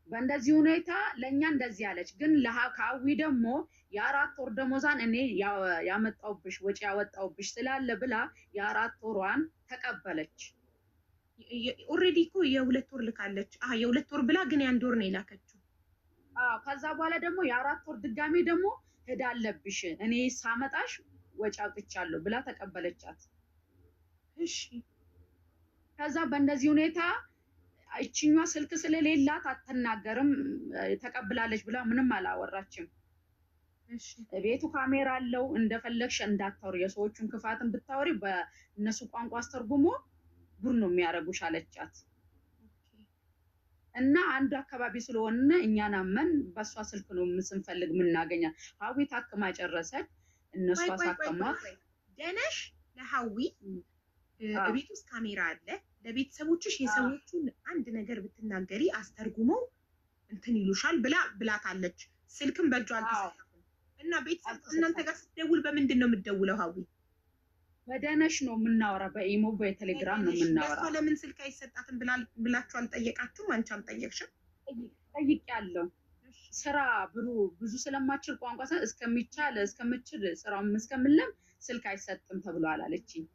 በእንደዚህ ሁኔታ ለኛ እንደዚህ አለች። ግን ለካዊ ደግሞ የ4 ወር ደሞዛን እኔ ያመጣውብሽ ወጪ ያወጣውብሽ ስላለ ብላ የ4 ወሯን ተቀበለች። ኦሬዲ እኮ የ2 ወር ልካለች። የ2 ወር ብላ ግን የ1 ወር ነው የላከችው። ከዛ በኋላ ደግሞ የ4 ወር ድጋሚ ደግሞ ሄዳ አለብሽ እኔ ሳመጣሽ ወጪ አውጥቻለሁ ብላ ተቀበለቻት። እሺ ከዛ በእንደዚህ ሁኔታ እቺኛ ስልክ ስለሌላት አትናገርም ተቀብላለች ብላ ምንም አላወራችም። እሺ ቤቱ ካሜራ አለው እንደፈለግሽ እንዳታወሪ የሰዎቹን ክፋትን ብታወሪ በእነሱ ቋንቋ አስተርጉሞ ቡር ነው የሚያረጉሽ አለቻት። እና አንዱ አካባቢ ስለሆነ እኛን አመን በሷ ስልክ ነው ስንፈልግ ምናገኛ። ሀዊ ታክማ ጨረሰች። እነሱ አሳከሟት። ደነሽ ለሀዊ ቤት ውስጥ ካሜራ አለ። ለቤተሰቦችሽ የሰዎቹን አንድ ነገር ብትናገሪ አስተርጉመው እንትን ይሉሻል ብላታለች። ስልክም በእጇ አልተሰጠም እና ቤተሰብ እናንተ ጋር ስትደውል በምንድን ነው የምትደውለው? ሀዊ በደነሽ ነው የምናወራ፣ በኢሞ በቴሌግራም ነው የምናወራ። ለሷ ለምን ስልክ አይሰጣትም ብላችሁ አልጠየቃችሁም? አንቺ አልጠየቅሽም? ጠይቄያለሁ። ስራ ብዙ ስለማችል ቋንቋ እስከሚቻል እስከምችል ስራውን እስከምለም ስልክ አይሰጥም ተብሏል አለችኝ።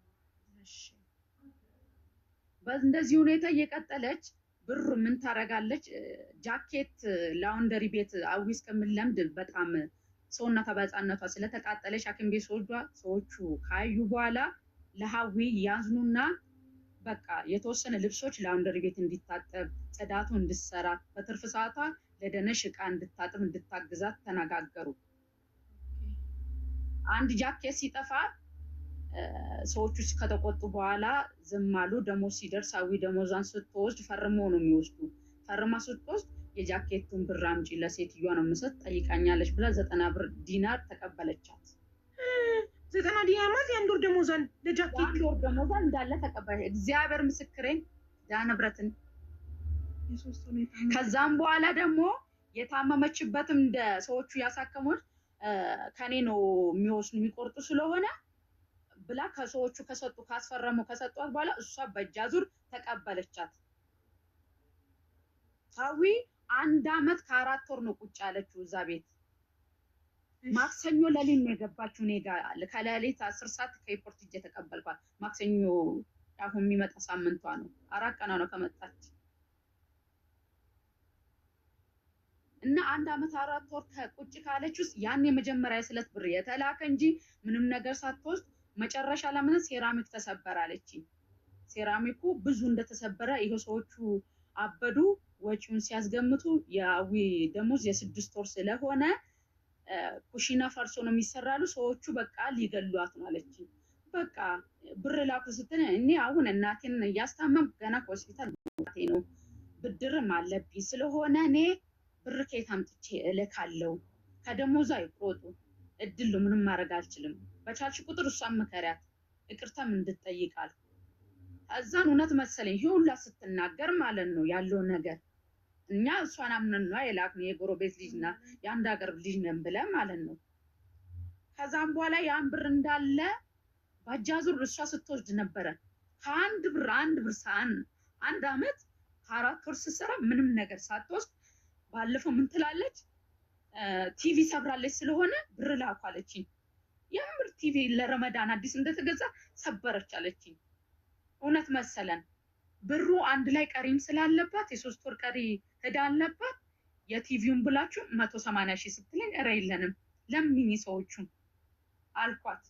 በእንደዚህ ሁኔታ እየቀጠለች ብር ምን ታረጋለች? ጃኬት ላውንደሪ ቤት አዊ እስከምለምድ በጣም ሰውነቷ በህፃነቷ ስለተቃጠለች ሐኪም ቤት ሰዎቹ ካዩ በኋላ ለሀዊ ያዝኑና በቃ የተወሰነ ልብሶች ላውንደሪ ቤት እንዲታጠብ ጽዳቱ እንድትሰራ በትርፍ ሰዓቷ ለደነሽ ዕቃ እንድታጥብ እንድታግዛት ተነጋገሩ። አንድ ጃኬት ሲጠፋ ሰዎቹ ከተቆጡ በኋላ ዝም አሉ። ደሞዝ ሲደርስ ሀዊ ደሞዟን ስትወስድ ፈርሞ ነው የሚወስዱ። ፈርማ ስትወስድ የጃኬቱን ብር አምጪ ለሴትዮዋ ነው የምሰጥ ጠይቃኛለች ብላ 90 ብር ዲናር ተቀበለቻት። 90 ዲናር ማለት የ1 ወር ደሞዟን ለጃኬት የ1 ወር ደሞዟን እንዳለ ተቀበለች። እግዚአብሔር ምስክሬን ዳንብረትን። ከዛም በኋላ ደግሞ የታመመችበትም እንደ ሰዎቹ ያሳከሙት ከኔ ነው የሚወስኑ የሚቆርጡ ስለሆነ ብላ ከሰዎቹ ካስፈረሙ ከሰጧት በኋላ እሷ በእጅ አዙር ተቀበለቻት። ሀዊ 1 አመት ከ4 ወር ነው ቁጭ ያለችው እዛ ቤት። ማክሰኞ ለሊት ነው የገባችው እኔ ጋር ከሌሊት 10 ሰዓት ከኤርፖርት ሂጄ ተቀበልኳት። ማክሰኞ አሁን የሚመጣ ሳምንቷ ነው። 4 ቀኗ ነው ከመጣች እና 1 አመት 4 ወር ቁጭ ካለች ውስጥ ያን የመጀመሪያ የስለት ብር የተላከ እንጂ ምንም ነገር ሳትወስድ መጨረሻ ለምን ሴራሚክ ተሰበረ አለችኝ። ሴራሚኩ ብዙ እንደተሰበረ ይሄ ሰዎቹ አበዱ። ወጪውን ሲያስገምቱ የሀዊ ደሞዝ የ6 ወር ስለሆነ ኩሽና ፈርሶ ነው የሚሰራሉ። ሰዎቹ በቃ ሊገሏት ነው አለችኝ። በቃ ብር ላኩ ስትል እኔ አሁን እናቴን እያስታመምኩ ገና ከሆስፒታል ማቴ ነው ብድርም አለብኝ ስለሆነ እኔ ብር ከየት አምጥቼ እልካለሁ? ከደሞዟ ይቆጡ እድል ምንም ማድረግ አልችልም። በቻልሽ ቁጥር እሷን ምከሪያት ይቅርታም እንድትጠይቃል። እዛን እውነት መሰለኝ ይሄ ሁላ ስትናገር ማለት ነው ያለው ነገር እኛ እሷን አምነን ነው የላክነው። የጎረቤት ልጅ ናት የአንድ ሀገር ልጅ ነን ብለን ማለት ነው። ከዛም በኋላ ያን ብር እንዳለ ባጃዙር እሷ ስትወስድ ነበረ። ከአንድ ብር አንድ አመት ከ4 ወር ስትሰራ ምንም ነገር ሳትወስድ ባለፈው ምን ትላለች? ቲቪ ሰብራለች ስለሆነ ብር ላኩ አለችኝ። የምር ቲቪ ለረመዳን አዲስ እንደተገዛ ሰበረች አለችኝ። እውነት መሰለን ብሩ አንድ ላይ ቀሪም ስላለባት የ3 ወር ቀሪ ዕዳ አለባት። የቲቪውን ብላችሁ 180 ሺህ ስትለኝ ኧረ የለንም ለምኝ ሰዎቹን አልኳት።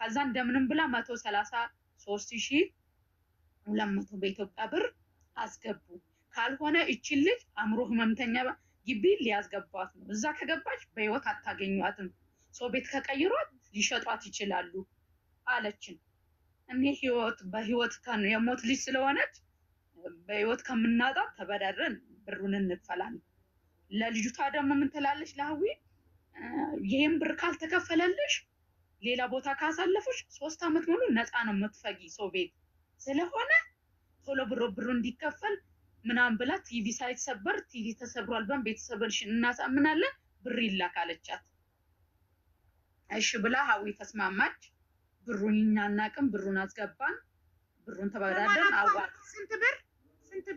ከዛ እንደምንም ብላ 133,200 በኢትዮጵያ ብር አስገቡ። ካልሆነ እቺን ልጅ አእምሮ ህመምተኛ ግቢ ሊያስገባት ነው። እዛ ከገባች በህይወት አታገኟትም። ሰው ቤት ከቀይሯት ሊሸጧት ይችላሉ አለችን። እኔ በህይወት የሞት ልጅ ስለሆነች በህይወት ከምናጣት ተበዳድረን ብሩን እንክፈላለን። ለልጅቷ ደግሞ ምን ትላለች ለሀዊ? ይሄን ብር ካልተከፈለልሽ ሌላ ቦታ ካሳለፈሽ 3 አመት ሙሉ ነፃ ነው የምትፈጊ ሰው ቤት ስለሆነ ቶሎ ብሩ እንዲከፈል ምናምን ብላ ቲቪ ሳይሰበር ቲቪ ተሰብሯል በን ቤተሰብሽን እናሳምናለን ብር ይላካለቻት። እሺ ብላ ሀዊ ተስማማች። ብሩን እናናቅም ብሩን አስገባን። ብሩን ተባዳደን አዋጥ ስንት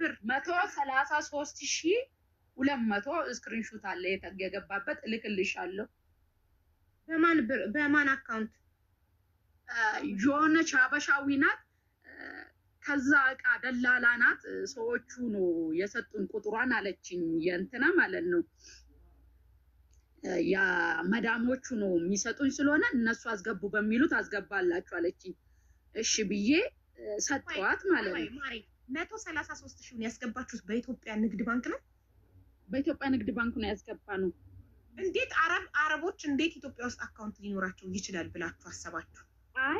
ብር 133200 ስክሪንሾት አለ የገባበት እልክልሻለሁ። በማን አካውንት? የሆነች ሀበሻዊ ናት። ከዛ እቃ ደላላ ናት። ሰዎቹ ነው የሰጡን ቁጥሯን አለችኝ። የእንትና ማለት ነው ያ መዳሞቹ ነው የሚሰጡኝ ስለሆነ እነሱ አስገቡ በሚሉት አስገባላችሁ አለችኝ። እሺ ብዬ ሰጠዋት ማለት ነው። 133,000 ያስገባችሁት በኢትዮጵያ ንግድ ባንክ ነው? በኢትዮጵያ ንግድ ባንክ ነው ያስገባነው። እንዴት አረቦች እንዴት ኢትዮጵያ ውስጥ አካውንት ሊኖራቸው ይችላል ብላችሁ አሰባችሁ? አይ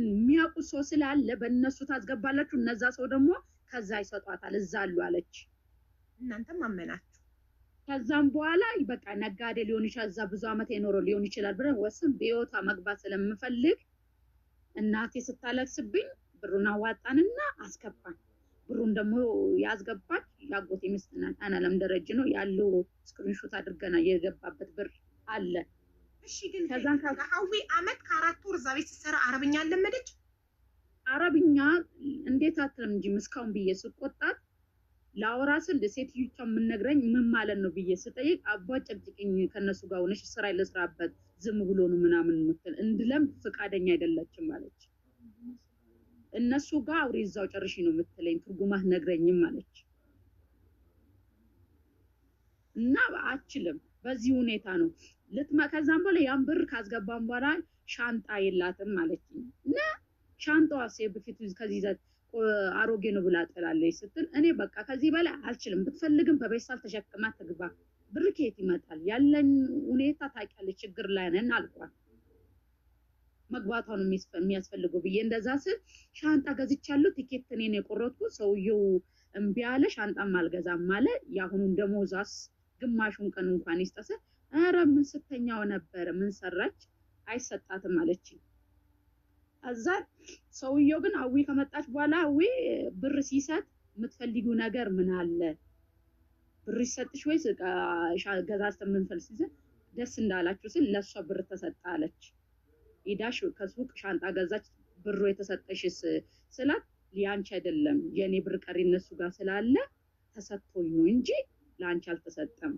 የሚያውቁ ሰው ስላለ በእነሱ ታስገባላችሁ፣ እነዛ ሰው ደግሞ ከዛ ይሰጧታል እዛ አሉ አለች። እናንተም አመናችሁ። ከዛም በኋላ በቃ ነጋዴ ሊሆን ይችላል እዛ ብዙ አመት የኖረው ሊሆን ይችላል ብለን ወስን በህይወቷ መግባት ስለምፈልግ እናቴ ስታለቅስብኝ ብሩን አዋጣንና አስገባን። ብሩን ደግሞ ያስገባች ያጎቴ ሚስትና አናለም ደረጀ ነው ያለው ስክሪንሾት አድርገና የገባበት ብር አለ። እሺ ግን ከዛን ሀዊ አመት ከ4 ወር እዛ ቤት ስትሰራ አረብኛ አለመደች? አረብኛ እንዴት አትለም እንጂ ምስካውን ብዬ ስቆጣት ላወራ ስል ሴትዮዋ የምነግረኝ ምን ማለት ነው ብዬ ስጠይቅ አባ ጨቅጭቅኝ ከነሱ ጋር ሆነሽ ስራ ይለስራበት ዝም ብሎ ነው ምናምን ምትል እንድለም ፍቃደኛ አይደለችም ማለች። እነሱ ጋር አውሪ እዛው ጨርሺ ነው የምትለኝ ትርጉማት ነግረኝም ማለች። እና አችልም በዚህ ሁኔታ ነው ከዛም በኋላ ያን ብር ካስገባን በኋላ ሻንጣ የላትም ማለችኝ። እና ሻንጣዋ በፊት ከዚህ አሮጌ ነው ብላ ጥላለች ስትል እኔ በቃ ከዚህ በላይ አልችልም ብትፈልግም በቤሳል ተሸክማ ትግባ ብር ከየት ይመጣል ያለን ሁኔታ ታውቂያለሽ ችግር ላይ ነን አልኳት። መግባቷን የሚያስፈልገው ብዬ እንደዛ ስል ሻንጣ ገዝቻለሁ ቲኬት እኔ ነው የቆረጥኩት ሰውየው እምቢ አለ ሻንጣም አልገዛም አለ። ያሁኑን ደሞዛስ ግማሹን ቀን እንኳን ይስጠሰ ኧረ ምን ስተኛው ነበር ምን ሰራች አይሰጣትም አለችኝ። አዛ ሰውየው ግን አዊ ከመጣች በኋላ አዊ ብር ሲሰጥ የምትፈልጊው ነገር ምን አለ ብር ይሰጥሽ ወይስ ገዛስተ ምን ፈልስይዘ ደስ እንዳላችሁ ስል ለሷ ብር ተሰጣ አለች። ኢዳሽ ከሱቅ ሻንጣ ገዛች ብሩ የተሰጠሽስ ስላት ሊያንቺ አይደለም የኔ ብር ቀሪ እነሱ ጋር ስላለ ተሰጥቶኝ ነው እንጂ ላንቺ አልተሰጠም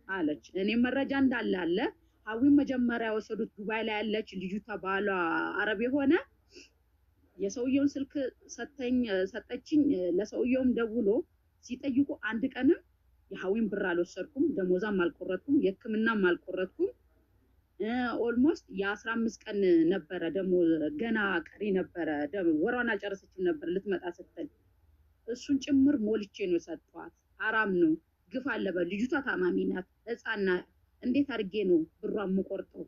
አለች። እኔ መረጃ እንዳለ አለ ሀዊ መጀመሪያ ወሰዱት ዱባይ ላይ ያለች ልጅቷ ባሏ አረብ የሆነ የሰውየውን ስልክ ሰጠችኝ። ለሰውየውም ደውሎ ሲጠይቁ አንድ ቀንም የሀዊን ብር አልወሰድኩም ደሞዛም አልቆረጥኩም የህክምናም አልቆረጥኩም። ኦልሞስት የ15 ቀን ነበረ ደሞ ገና ቀሪ ነበረ ወራውን አልጨረሰችም ነበር ልትመጣ ስትል እሱን ጭምር ሞልቼ ነው ሰጥቷት። አራም ነው ግፍ አለበ ልጅቷ ታማሚ ናት ህፃን ናት እንዴት አድርጌ ነው ብሯን መቆርጠው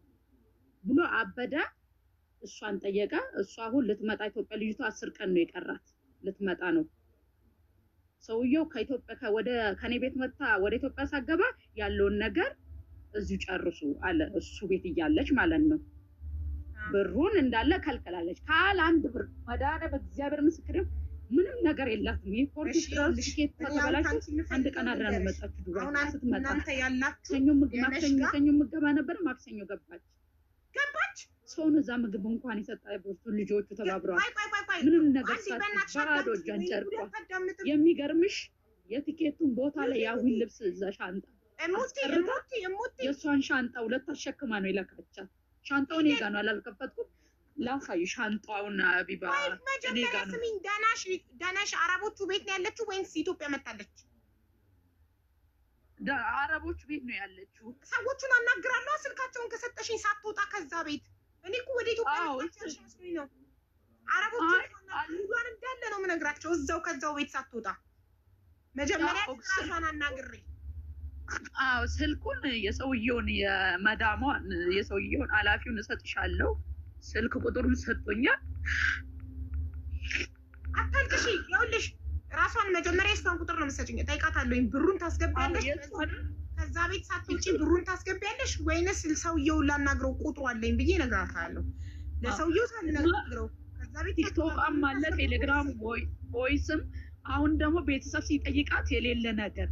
ብሎ አበደ። እሷን ጠየቀ። እሷ አሁን ልትመጣ ኢትዮጵያ ልጅቷ 10 ቀን ነው የቀራት ልትመጣ ነው። ሰውየው ከኢትዮጵያ ወደ ከኔ ቤት መጣ ወደ ኢትዮጵያ ሳገባ ያለውን ነገር እዚሁ ጨርሱ አለ እሱ ቤት እያለች ማለት ነው። ብሩን እንዳለ ከልከላለች። ካል አንድ ብር መዳነ በእግዚአብሔር ምስክርም ምንም ነገር የላትም። የፖርቱጋል ትኬት ተበላሽ አንድ ቀን አድራ ነው መጣችሁ ዱባይ ስትመጣ ሰኞ ምግብ ነበር ማክሰኞ ገባች ሰውን እዛ ምግብ እንኳን የሰጣይቦቱ ልጆቹ ተባብረዋል። ምንም ነገር ሳትባዶ ጃንጨርቋ የሚገርምሽ የቲኬቱን ቦታ ላይ ያሁን ልብስ እዛ ሻንጣ የሷን ሻንጣ ሁለት አሸክማ ነው የላካቻት። ሻንጣውን እኔ ጋር ነው አላልከፈትኩም ላሳይ ሻንጣውን አቢባ እኔ ጋር ነው። ስሚኝ ዳናሽ አረቦቹ ቤት ነው ያለችው ወይስ ኢትዮጵያ መጣለች? አረቦቹ ቤት ነው ያለችው። ሰዎቹን አናግራለሁ ስልካቸውን ከሰጠሽኝ ሳትወጣ ከዛ ቤት እኔ እኮ ወደ ኢትዮጵያ መጣች መስሎኝ ነው። አረቦቹ ሁሉን እንዳለ ነው የምነግራቸው እዛው ከዛው ቤት ሳትወጣ መጀመሪያ ራሷን አናግሬ ስልኩን የሰውየውን የመዳሟን የሰውየውን ኃላፊውን እሰጥሻለሁ ስልክ ቁጥሩን ሰጥቶኛል። አታልቅሽ ይኸውልሽ ራሷን መጀመሪያ የሷን ቁጥር ነው የምትሰጪኝ ጠይቃታለሁ። ብሩን ታስገቢያለሽ ከዛ ቤት ሳትወጪ ብሩን ታስገቢያለሽ ወይንስ ሰውየውን ላናግረው ቁጥሩ አለኝ ብዬ እነግራታለሁ። ለሰውየው ሳልነግረው ከዛ ቤት ቲክቶክ አለ ቴሌግራም ቮይስም አሁን ደግሞ ቤተሰብ ሲጠይቃት የሌለ ነገር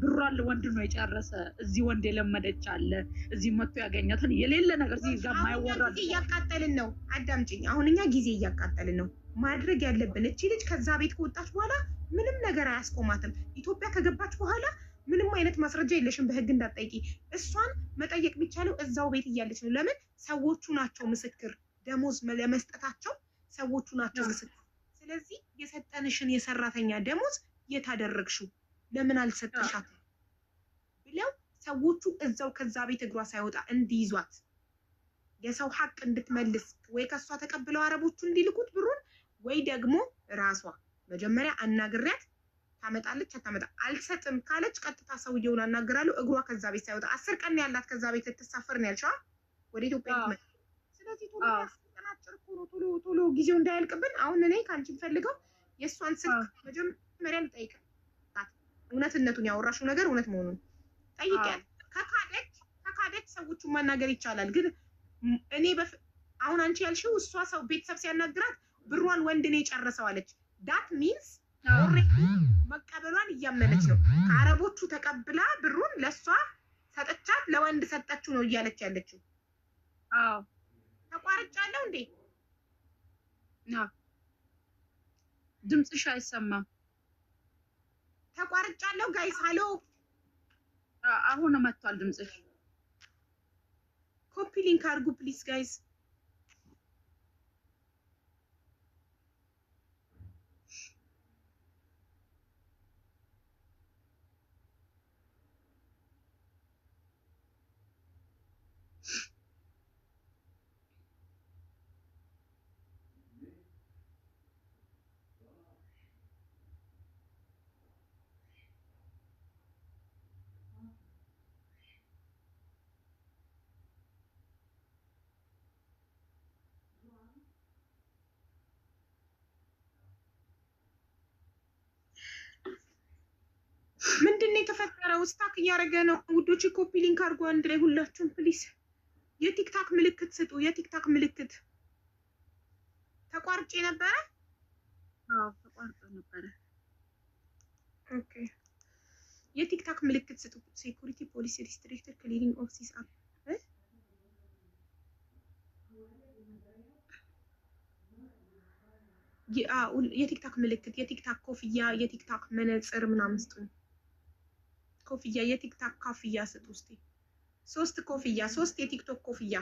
ብሯን ወንድ ነው የጨረሰ እዚህ ወንድ የለመደች አለ እዚህ መጥቶ ያገኛታል የሌለ ነገር እዚህ ጋር ማይወራ እያቃጠልን ነው። አዳምጪኝ። አሁን እኛ ጊዜ እያቃጠልን ነው። ማድረግ ያለብን እቺ ልጅ ከዛ ቤት ከወጣች በኋላ ምንም ነገር አያስቆማትም። ኢትዮጵያ ከገባች በኋላ ምንም አይነት ማስረጃ የለሽም በህግ እንዳትጠይቂ። እሷን መጠየቅ የሚቻለው እዛው ቤት እያለች ነው። ለምን? ሰዎቹ ናቸው ምስክር። ደሞዝ ለመስጠታቸው ሰዎቹ ናቸው ምስክር። ስለዚህ የሰጠንሽን የሰራተኛ ደሞዝ የታደረግሽው ለምን አልሰጠሻትም ብለው ሰዎቹ እዛው ከዛ ቤት እግሯ ሳይወጣ እንዲይዟት የሰው ሀቅ እንድትመልስ ወይ ከሷ ተቀብለው አረቦቹ እንዲልኩት ብሩን ወይ ደግሞ ራሷ መጀመሪያ አናግሪያት ታመጣለች። አታመጣ አልሰጥም ካለች ቀጥታ ሰውየውን አናግራለሁ። እግሯ ከዛ ቤት ሳይወጣ 10 ቀን ያላት ከዛ ቤት ልትሳፈር ነው ያልሽው ወደ ኢትዮጵያ ልትመጣ። ስለዚህ ቶሎ ጊዜው እንዳያልቅብን አሁን እኔ ካንቺ ፈልገው የእሷን ስልክ መጀመሪያ ልጠይቃት፣ እውነትነቱን ያወራሽው ነገር እውነት መሆኑን ጠይቂያት። ከካደች ሰዎቹን ማናገር ይቻላል። ግን እኔ አሁን አንቺ ያልሽው እሷ ሰው ቤተሰብ ሲያናግራት ብሯን ወንድ ነው የጨረሰው አለች። ዳት ሚንስ ኦሬዲ መቀበሏን እያመነች ነው። ከአረቦቹ ተቀብላ ብሩን ለሷ ሰጠቻት፣ ለወንድ ሰጠችው ነው እያለች ያለችው። አዎ ተቋርጫለሁ እንዴ? ድምፅሽ አይሰማም። ተቋርጫለሁ ጋይስ። ሃሎ አሁን መጥቷል ድምፅሽ። ኮፒ ሊንክ አድርጉ ፕሊዝ ጋይስ። ምንድነው የተፈጠረው? ስታክ እያደረገ ነው ውዶች። ኮፒ ሊንክ አድርጉ አንድ ላይ ሁላችሁም ፕሊዝ። የቲክታክ ምልክት ስጡ። የቲክታክ ምልክት ተቋርጬ ነበረ። አዎ ተቋርጦ ነበረ። ኦኬ የቲክታክ ምልክት ስጡ። ሴኩሪቲ ፖሊስ ሪስትሪክትድ ክሊሪንግ ኦፊስ አፕ የቲክታክ ምልክት፣ የቲክታክ ኮፍያ፣ የቲክታክ መነጽር ምናምን ስጡ። ኮፍያ፣ የቲክታክ ኮፍያ ስጡ እስቲ። 3 ኮፍያ፣ 3 የቲክቶክ ኮፍያ፣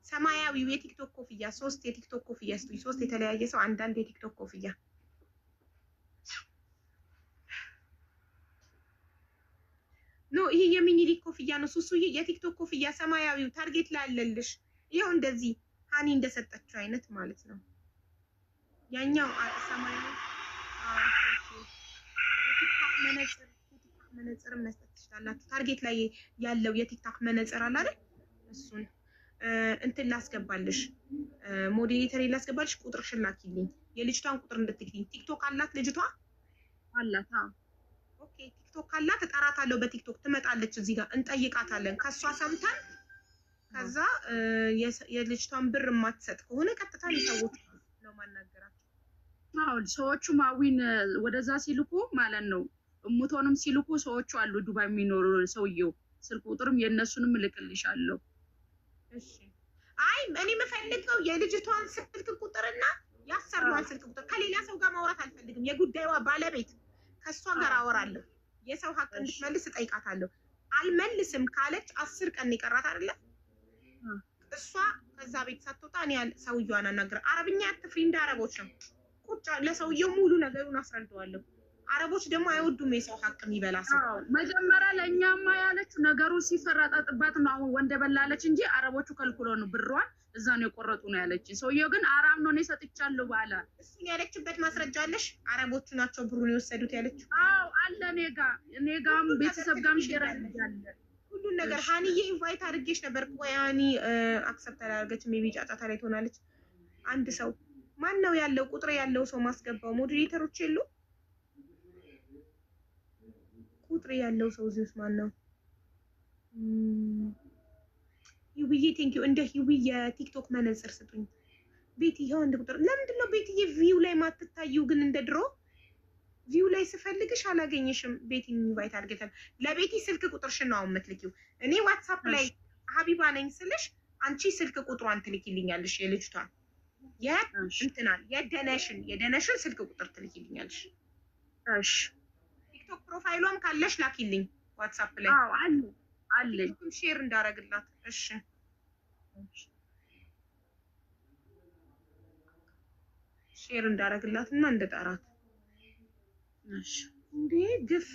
ሰማያዊው የቲክቶክ ኮፍያ፣ 3 የቲክቶክ ኮፍያ ስጡ። 3 የተለያየ ሰው አንዳንድ የቲክቶክ ኮፍያ። ኖ ይሄ የሚኒሊክ ኮፍያ ነው። ሱሱ የቲክቶክ ኮፍያ ሰማያዊው ታርጌት ላይ አለልሽ። ይሄው እንደዚህ ሃኒ እንደሰጠችው አይነት ማለት ነው። ያኛው ሰማያዊ የቲክታክ መነጽር መስጠት ትችላላችሁ። ታርጌት ላይ ያለው የቲክታክ መነጽር አለ አይደል? እሱን እንትን ላስገባልሽ፣ ሞዴሬተር ላስገባልሽ። ቁጥርሽን ላኪልኝ፣ የልጅቷን ቁጥር እንድትልኝ። ቲክቶክ አላት ልጅቷ? አላት። ኦኬ ቲክቶክ አላት። እጠራታለሁ በቲክቶክ ትመጣለች። እዚህ ጋር እንጠይቃታለን። ከሷ ሰምተን ከዛ የልጅቷን ብር የማትሰጥ ከሆነ ቀጥታ ለሰዎች ነው ማናገራቸው። አዎ ሰዎቹ ማዊን ወደዛ ሲልኩ ማለት ነው። እሙቶንም ሲልኩ ሰዎቹ አሉ ዱባይ የሚኖሩ ሰውየው ስልክ ቁጥርም የነሱንም ልክልሻለሁ። እሺ አይ እኔ የምፈልገው የልጅቷን ስልክ ቁጥርና ያሰሯን ስልክ ቁጥር። ከሌላ ሰው ጋር ማውራት አልፈልግም። የጉዳዩዋ ባለቤት ከሷ ጋር አወራለሁ። የሰው ሀቅ እንድትመልስ እጠይቃታለሁ። አልመልስም ካለች 10 ቀን ይቀራት አይደለ? እሷ ከዛ ቤት ሳትወጣ እኔ ሰውየዋን አናግራ። አረብኛ አትፍሪ፣ እንደ አረቦች ነው። ቁጭ ለሰውየው ሙሉ ነገሩን አስረዳዋለሁ። አረቦች ደግሞ አይወዱም የሰው ሀቅ የሚበላ ሰው። መጀመሪያ ለእኛማ ያለችው ነገሩ ሲፈራጣጥባት ነው። አሁን ወንደ በላለች እንጂ አረቦቹ ከልክሎ ነው ብሯን እዛ ነው የቆረጡ ነው ያለችኝ። ሰውየው ግን አራም ነው እኔ ሰጥቻለሁ ባለ። እሱን ያለችበት ማስረጃ አለሽ? አረቦቹ ናቸው ብሩን የወሰዱት ያለችው? አዎ አለ። እኔ ጋርም ቤተሰብ ጋርም ሼር አድርጋለ ሁሉን ነገር። ሃኒዬ ኢንቫይት አድርጌሽ ነበር። ቆይ ሃኒ አክሰፕት አላደረገች። ሜቢ ጫጫታ ላይ ትሆናለች። አንድ ሰው ማን ነው ያለው? ቁጥር ያለው ሰው ማስገባው። ሞዴሬተሮች የሉ? ቁጥር ያለው ሰው እዚህ ውስጥ ማን ነው? ሂዊዬ ቴንክ ዩ። እንደ ሂዊ የቲክቶክ መነጽር ስጡኝ። ቤት ይሄው አንድ ቁጥር። ለምንድን ነው ቤትዬ ቪው ላይ ማትታዩ ግን? እንደ ድሮ ቪው ላይ ስፈልግሽ አላገኘሽም። ቤቲ ኢንቫይት አድርገታል። ለቤቲ ስልክ ቁጥርሽን ነው የምትልኪው። እኔ ዋትስአፕ ላይ ሀቢባ ነኝ ስልሽ አንቺ ስልክ ቁጥሯን ትልኪልኛለሽ። የልጅቷን የእንትናን የደነሽን ስልክ ቁጥር ትልኪልኛለሽ። እሺ ቲክቶክ ፕሮፋይሏም ካለሽ ላኪልኝ ዋትስአፕ ላይ። አዎ አለ ሼር እንዳረግላት። እሺ ሼር እንዳረግላት እና እንደጠራት። እሺ እንዴ ግፍ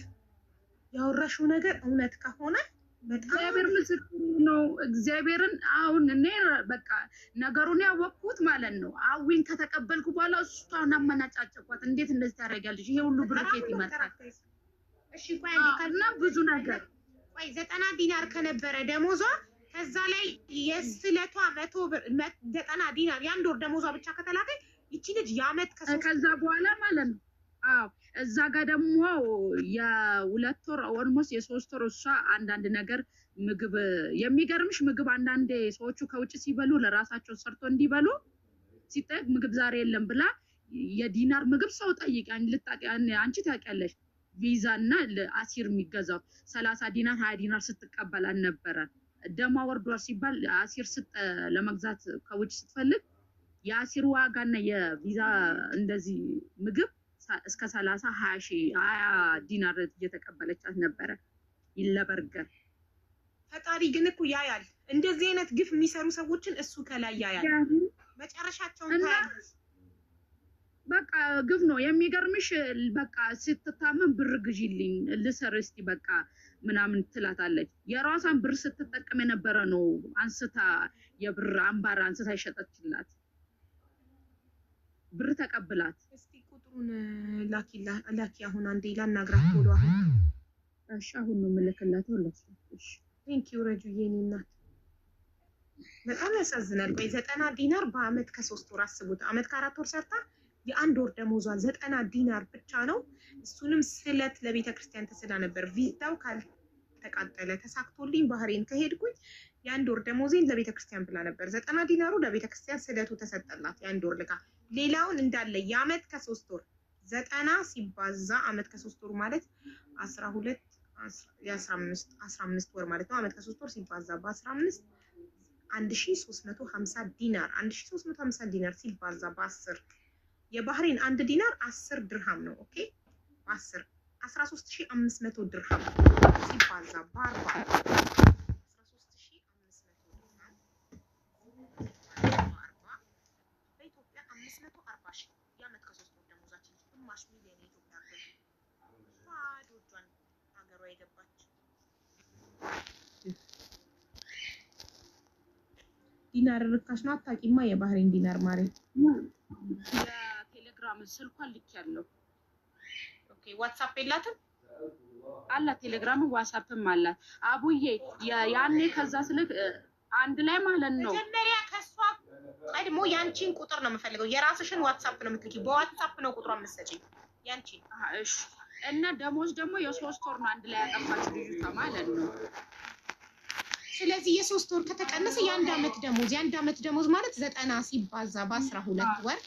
ያወራሽው ነገር እውነት ከሆነ በጣም እግዚአብሔር ምስክር ነው። እግዚአብሔርን አሁን እኔ በቃ ነገሩን ያወቅኩት ማለት ነው። አዊን ከተቀበልኩ በኋላ እሷን አመናጫጨቋት። እንዴት እንደዚህ ታደርጊያለሽ? ይሄ ሁሉ ብር ከየት ይመጣል? እሺ ቆይ አንዴ እና ብዙ ነገር ቆይ 90 ዲናር ከነበረ ደሞዟ ከዛ ላይ የስለቷ 100 ብር 90 ዲናር የአንድ ወር ደሞዟ ብቻ ከተላከኝ ይቺ ልጅ የዓመት ከዛ በኋላ ማለት ነው። አዎ እዛ ጋር ደግሞ የ2 ወር ኦልሞስት የ3 ወር እሷ አንዳንድ ነገር ምግብ የሚገርምሽ ምግብ አንዳንዴ ሰዎቹ ከውጭ ሲበሉ ለራሳቸው ሰርቶ እንዲበሉ ሲጠይቅ ምግብ ዛሬ የለም ብላ የዲናር ምግብ ሰው ጠይቃኝ አንቺ ታውቂያለሽ። ቪዛ እና ለአሲር የሚገዛው 30 ዲናር 20 ዲናር ስትቀበል አልነበረ ደማ ወርዷል ሲባል አሲር ለመግዛት ከውጭ ስትፈልግ የአሲር ዋጋና የቪዛ እንደዚህ ምግብ እስከ 30 20 ዲናር እየተቀበለቻት ነበረ ለበርገር። ፈጣሪ ግን እኮ ያያል እንደዚህ አይነት ግፍ የሚሰሩ ሰዎችን እሱ ከላይ ያያል። መጨረሻቸውን ታያለሽ። በቃ ግፍ ነው። የሚገርምሽ በቃ ስትታመም ብር ግዢልኝ ልሰር እስቲ በቃ ምናምን ትላታለች። የራሷን ብር ስትጠቀም የነበረ ነው አንስታ የብር አምባር አንስታ ይሸጠችላት ብር ተቀብላት። እስቲ ቁጥሩን ላኪ አሁን አንዴ ላናግራት ብሎ አሁን። እሺ አሁን ነው የምልክላት ሁለት። እሺ ቴንክ ዩ ረጁዬ የኔ እናት በጣም ያሳዝናል። ቆይ 90 ዲናር በአመት ከ3 ወር አስቡት። አመት ከ4 ወር ሰርታ የአንድ ወር ደሞዟ 90 ዲናር ብቻ ነው። እሱንም ስለት ለቤተ ክርስቲያን ተስላ ነበር። ቪዛው ካልተቃጠለ ተሳክቶልኝ ባህሬን ከሄድኩኝ የአንድ ወር ደሞዜን ለቤተ ክርስቲያን ብላ ነበር። 90 ዲናሩ ለቤተ ክርስቲያን ስለቱ ተሰጠላት የአንድ ወር ልካ። ሌላውን እንዳለ የአመት ከ3 ወር 90 ሲባዛ አመት ከ3 ወር ማለት 12 15 ወር ማለት ነው። አመት ከ3 ወር ሲባዛ በ15 1350 ዲናር 1350 ዲናር ሲባዛ በ10 የባህሬን 1 ዲናር 10 ድርሃም ነው። ኦኬ 10 13500 ድርሃም ሲባዛ በ40 13500 ድርሃም በኢትዮጵያ 540 ሺህ የአመት ከ3 ወር ደሞዛችን ግማሽ ሚሊዮን የኢትዮጵያ ብር ባዶ እጇን ሀገሯ የገባች። ዲናር ርካሽ ነው። አታውቂማ የባህሬን ዲናር ማሬ። የቴሌግራም ስልኳን ልኬያለሁ። ኦኬ ዋትስአፕ የላትም? አላት ቴሌግራም ዋትስአፕም አላት። አቡዬ ያኔ ከዛ ስልክ አንድ ላይ ማለት ነው። መጀመሪያ ከሷ ቀድሞ ያንቺን ቁጥር ነው የምፈልገው። የራስሽን ዋትስአፕ ነው የምትልኪ። በዋትስአፕ ነው ቁጥሯን የምትሰጪኝ ያንቺን። እሺ እና ደሞዝ ደግሞ የ3 ወር ነው አንድ ላይ ያጠፋችው ልጅቷ ማለት ነው። ስለዚህ የ3 ወር ከተቀነሰ የአንድ አመት ደሞዝ ማለት 90 ሲባዛ በ12 ወር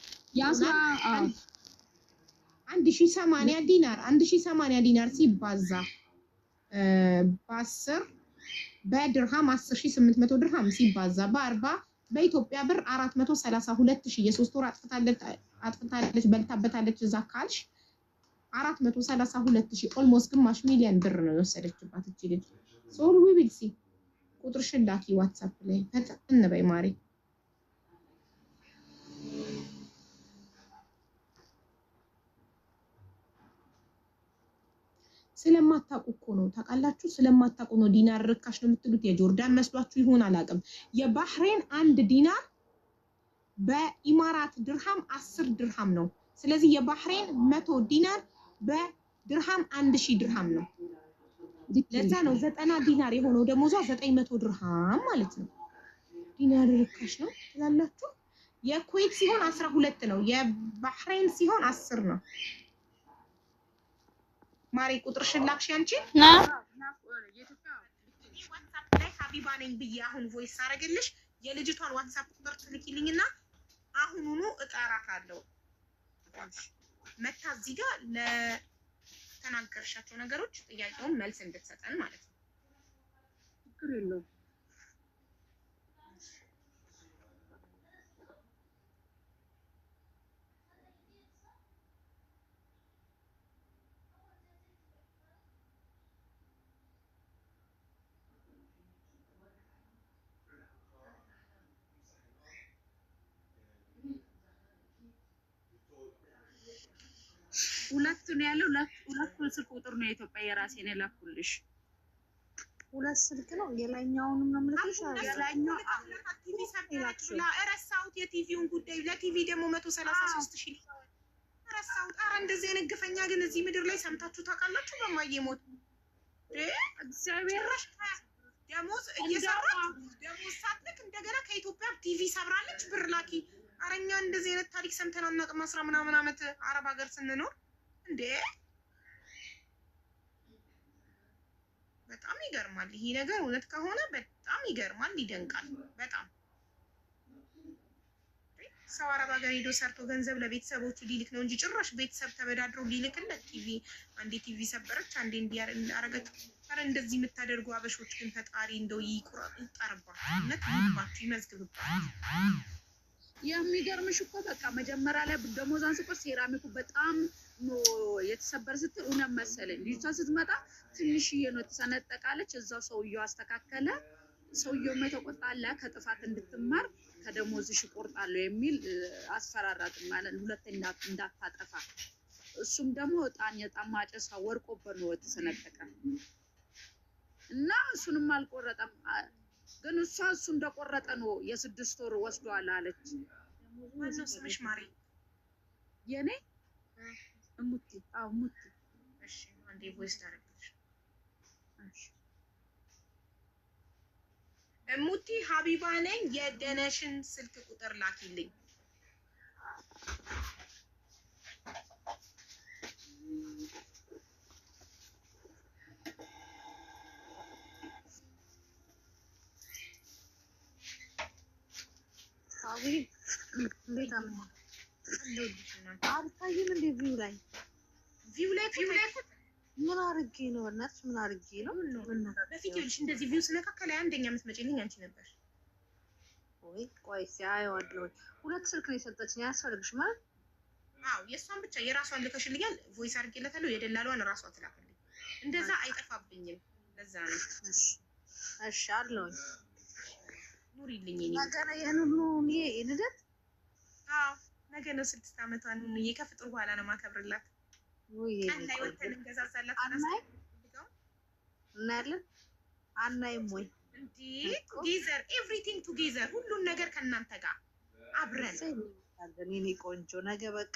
1080 ዲናር ሲባዛ በ10 በድርሃም 10800 ድርሃም ሲባዛ በ40 በኢትዮጵያ ብር 432000 የ3 ወር አጥፍታለች በልታበታለች። እዛ ካልሽ 432000 ኦልሞስት ግማሽ ሚሊዮን ብር ነው የወሰደችባት እቺ ልጅ። ሶል ዊ ዊል ሲ ቁጥርሽን ላኪ ዋትስአፕ ላይ ፈጥን በይ ማሪ። ስለማታውቁ እኮ ነው ታውቃላችሁ። ስለማታውቁ ነው ዲናር ርካሽ ነው የምትሉት። የጆርዳን መስሏችሁ ይሆን አላውቅም። የባህሬን 1 ዲናር በኢማራት ድርሃም 10 ድርሃም ነው። ስለዚህ የባህሬን 100 ዲናር በድርሃም 1000 ድርሃም ነው። ለዛ ነው 90 ዲናር የሆነው ደሞዟ 900 ድርሃም ማለት ነው። ዲናር ርካሽ ነው ትላላችሁ። የኩዌት ሲሆን 12 ነው። የባህሬን ሲሆን 10 ነው። ማሪ ቁጥርሽን ላክሽ አንቺ ና ዋትስአፕ ላይ ሀቢባ ነኝ ብዬ አሁን ቮይስ አረግልሽ። የልጅቷን ዋትስአፕ ቁጥር ትልኪልኝና አሁኑኑ እጠራታለሁ። መታ እዚህ ጋር ለተናገርሻቸው ነገሮች ጥያቄውን መልስ እንድትሰጠን ማለት ነው። ችግር የለውም። ሁለት ነው ያለው። ሁለት ስልክ ቁጥር ነው የኢትዮጵያ የራሴን የላኩልሽ። ሁለት ስልክ ነው የላይኛውንም ነው የምልክልሽ። የላይኛው ቲቪ ሰበረች ብላ እረሳሁት የቲቪውን ጉዳይ። ለቲቪ ደግሞ 133,000 እረሳሁት። ኧረ እንደዚህ አይነት ግፈኛ ግን እዚህ ምድር ላይ ሰምታችሁ ታውቃላችሁ? በማየ ሞት እግዚአብሔር ደሞዝ እየሰራች ደሞዝ ሳትልክ እንደገና ከኢትዮጵያ ቲቪ ሰብራለች ብር ላኪ። ኧረ እኛ እንደዚህ አይነት ታሪክ ሰምተን አናውቅም። 10 ምናምን ዓመት አረብ ሀገር ስንኖር እንዴ በጣም ይገርማል። ይሄ ነገር እውነት ከሆነ በጣም ይገርማል፣ ይደንቃል በጣም። ሰው አረብ ሀገር ሄዶ ሰርቶ ገንዘብ ለቤተሰቦቹ ሊልክ ነው እንጂ ጭራሽ ቤተሰብ ተበዳድሮ ሊልክለት ቲቪ አንዴ ቲቪ ሰበረች አንዴ እንዲያረገች። ኧረ እንደዚህ የምታደርጉ አበሾች ግን ፈጣሪ እንደው ይጠርባችሁ፣ እውነት ይባችሁ፣ ይመዝግብባችሁ። የሚገርምሽ እኮ በቃ መጀመሪያ ላይ ደሞዟን ስቆ ሴራሚኩ በጣም ነው የተሰበረ ስትል እውነት መሰለኝ። ልጅቷ ስትመጣ ትንሽዬ ነው ተሰነጠቃለች። እዛው ሰውየው አስተካከለ። ሰውየው የተቆጣላ ከጥፋት እንድትማር ከደሞዝሽ እቆርጣለሁ የሚል አስፈራራት ማለት ሁለተኛ እንዳታጠፋ። እሱም ደግሞ ዕጣን ማጨሳ ወርቆበት ነው የተሰነጠቀ እና እሱንም አልቆረጠም። ግን እሱ እንደቆረጠ ነው የ6 ወር ወስዷል አለች። ማነው ስምሽ ማሪ? የኔ እሙቲ። አዎ እሙቲ። እሺ አንዴ ቮይስ ዳረግልሽ። እሺ እሙቲ ሀቢባ ነኝ። የደነሽን ስልክ ቁጥር ላኪልኝ። አዊ እንዴት አመጣ አልታይም እንዴ? ቪው ላይ ምን አርጌ ነው? እናትሽ ምን አርጌ ነው? በፊት ይኸውልሽ እንደዚህ ቪው ስነካከለ አንደኛ የምትመጪልኝ አንቺ ነበርሽ። ወይ ቆይ ሲያየዋለሁ። ሁለት ስልክ ነው የሰጠችኝ። ያስፈልግሽ ማለት? አዎ የእሷን ብቻ የራሷን ልከሽልኛል። ቮይስ አድርጌለታለሁ። የደላሏን ራሷ ትላክልኝ። እንደዛ አይጠፋብኝም። ለዛ ነው። እሺ አለሁኝ። ኑሪልኝ። ነገ ነው ይሄን ሁሉ ልደት? አዎ ነገ ነው 6 ዓመቷን ከፍጥሩ በኋላ ነው ማከብርላት። ወይ ቀን ላይ ወተን እንገዛዛላት። እናያለን። አናይም ወይ እንዴ? ቱጌዘር ኤቭሪቲንግ ቱጌዘር፣ ሁሉን ነገር ከእናንተ ጋር አብረን የኔ ቆንጆ። ነገ በቃ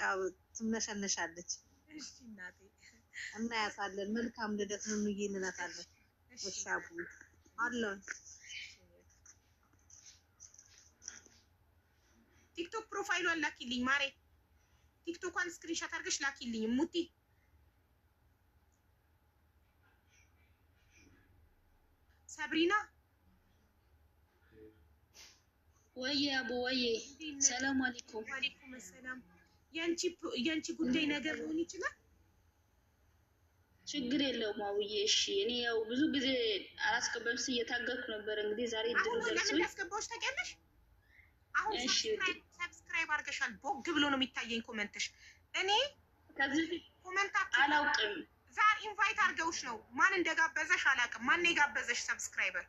ትምነሸነሻለች። እሺ እናቴ እናያታለን። መልካም ልደት ነው እንላታለን። እሺ አቡ አለሁ። ቲክቶክ ፕሮፋይሏን ላኪልኝ ማሬ። ቲክቶኳን ስክሪንሾት አድርገሽ ላኪልኝ ሙቲ። ሰብሪና ወዬ አቡ ወዬ፣ ሰላም አለይኩም። ወአለይኩም ሰላም። ያንቺ ጉዳይ ነገር ሊሆን ይችላል። ችግር የለውም አውዬ። እሺ እኔ ያው ብዙ ጊዜ አላስገባም ስ እየታገልኩ ነበር። እንግዲህ ዛሬ ድል ደርሶ ለምን ያስገባውሽ ታውቂያለሽ? አሁን ሰብስክራይብ አድርገሻል። ቦግ ብሎ ነው የሚታየኝ ኮሜንትሽ። እኔ ከዚህ ኮሜንታችሁ አላውቅም። ዛሬ ኢንቫይት አድርገውሽ ነው። ማን እንደጋበዘሽ አላውቅም። ማን የጋበዘሽ ሰብስክራይበር?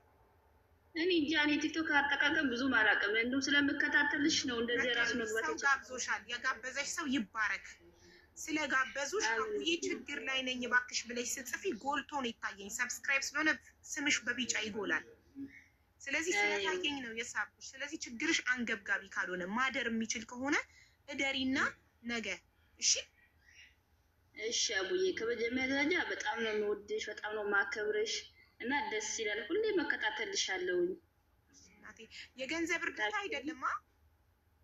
እኔ እንጃ። እኔ ቲክቶክ አጠቃቀም ብዙም አላውቅም። እንደው ስለምከታተልሽ ነው እንደዚህ ራስ መግባት ሰው ጋብዞሻል። የጋበዘሽ ሰው ይባረክ። ስለጋበዙሽ አሁዬ ችግር ላይ ነኝ እባክሽ ብለሽ ስጽፊ ጎልቶ ነው ይታየኝ። ሰብስክራይብ ስለሆነ ስምሽ በቢጫ ይጎላል። ስለዚህ ስለታየኝ ነው የሳብኩሽ። ስለዚህ ችግርሽ አንገብጋቢ ካልሆነ ማደር የሚችል ከሆነ እደሪና ነገ እሺ። እሺ አቡዬ፣ ከመጀመሪያ ደረጃ በጣም ነው የምወድሽ፣ በጣም ነው ማከብርሽ እና ደስ ይላል። ሁሌ መከታተልሻለሁ። እናቴ የገንዘብ እርዳታ አይደለም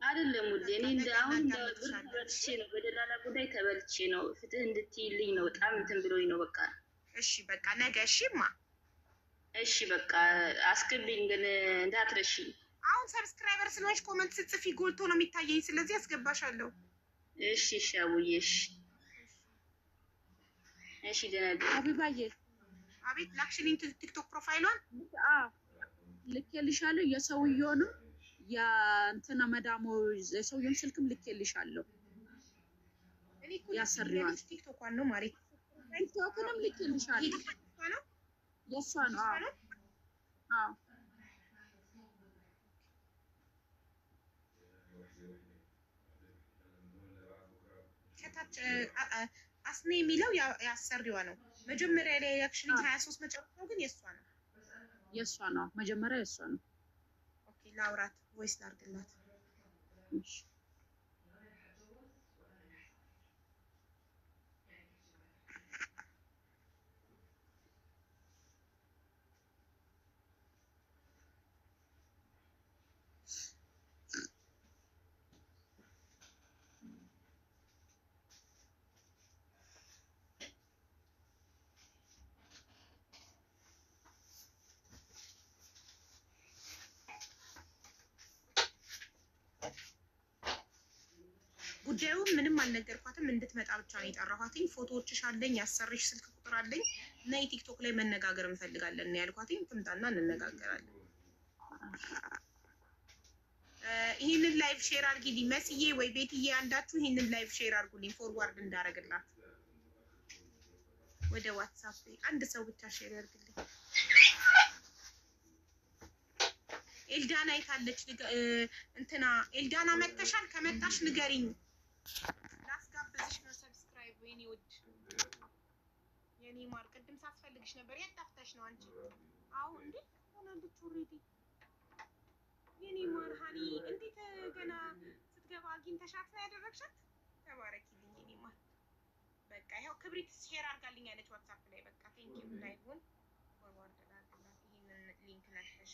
አይደለም ውዴ። እኔ አሁን ተበልቼ ነው፣ በደላላ ጉዳይ ተበልቼ ነው። ፍትህ እንድትይልኝ ነው። በጣም እንትን ብሎኝ ነው። በቃ እሺ፣ በቃ ነገ እሺማ። እሺ በቃ አስገቢኝ፣ ግን እንዳትረሺ። አሁን ሰብስክራይበር ስለሆንሽ ኮመንት ስትጽፊ ጎልቶ ነው የሚታየኝ። ስለዚህ አስገባሻለሁ። እሺ እሺ አቡዬ እሺ። እሺ ደህና ሀቢባዬ አቤት ላክሽልኝ ቲክቶክ ፕሮፋይሏን ልኬልሻለሁ። የሰውየውንም የእንትና መዳሞ የሰውየውን ስልክም ልኬልሻለሁ። እኔ እኮ ያሰሪዋል ቲክቶኳን ነው ማለት ቲክቶክንም ልኬልሻለሁ። ነው የእሷ ነው። አዎ ከታች አስኔ የሚለው ያሰሪዋ ነው። መጀመሪያ ላይ ያክሽልኝ 23 መጨረሻው ግን የእሷ ነው። የእሷ ነው። መጀመሪያ የእሷ ነው። ኦኬ ላውራት ቮይስ ላድርግላት። እሺ ጉዳዩ ምንም አልነገርኳትም። እንድትመጣ ብቻ ነው የጠራኋትኝ። ፎቶዎችሽ አለኝ፣ ያሰርሽ ስልክ ቁጥር አለኝ እና የቲክቶክ ላይ መነጋገር እንፈልጋለን ነው ያልኳትኝ። ትምጣና እንነጋገራለን። ይህንን ላይቭ ሼር አድርጊልኝ መስዬ ወይ ቤትዬ፣ አንዳችሁ ይህንን ላይቭ ሼር አድርጉልኝ ፎርዋርድ እንዳረግላት ወደ ዋትሳፕ። አንድ ሰው ብቻ ሼር ያድርግልኝ። ኤልዳና የታለች? እንትና ኤልዳና መተሻል? ከመጣሽ ንገሪኝ። ላስጋብዝሽ ነው። ሰብስክራይብ ወይኔ ውድ የኔ ማር፣ ቅድም ሳስፈልግሽ ነበር። የት ጠፍተሽ ነው አንቺ? አዎ እንዴ ሆናለች ኦልሬዲ የኔ ማር ሀኒ። እንዴት ገና ስትገባ አግኝተሻት ነው ያደረግሻት? ተባረኪልኝ የኔ ማር። በቃ ይኸው ክብሪት ሼር አድርጋልኝ ያለች ዋትሳፕ ላይ። በቃ ቴንኪው። ላይቭን ፎርዋርድ ላድርግላት። ይሄንን ሊንክ ነክተሽ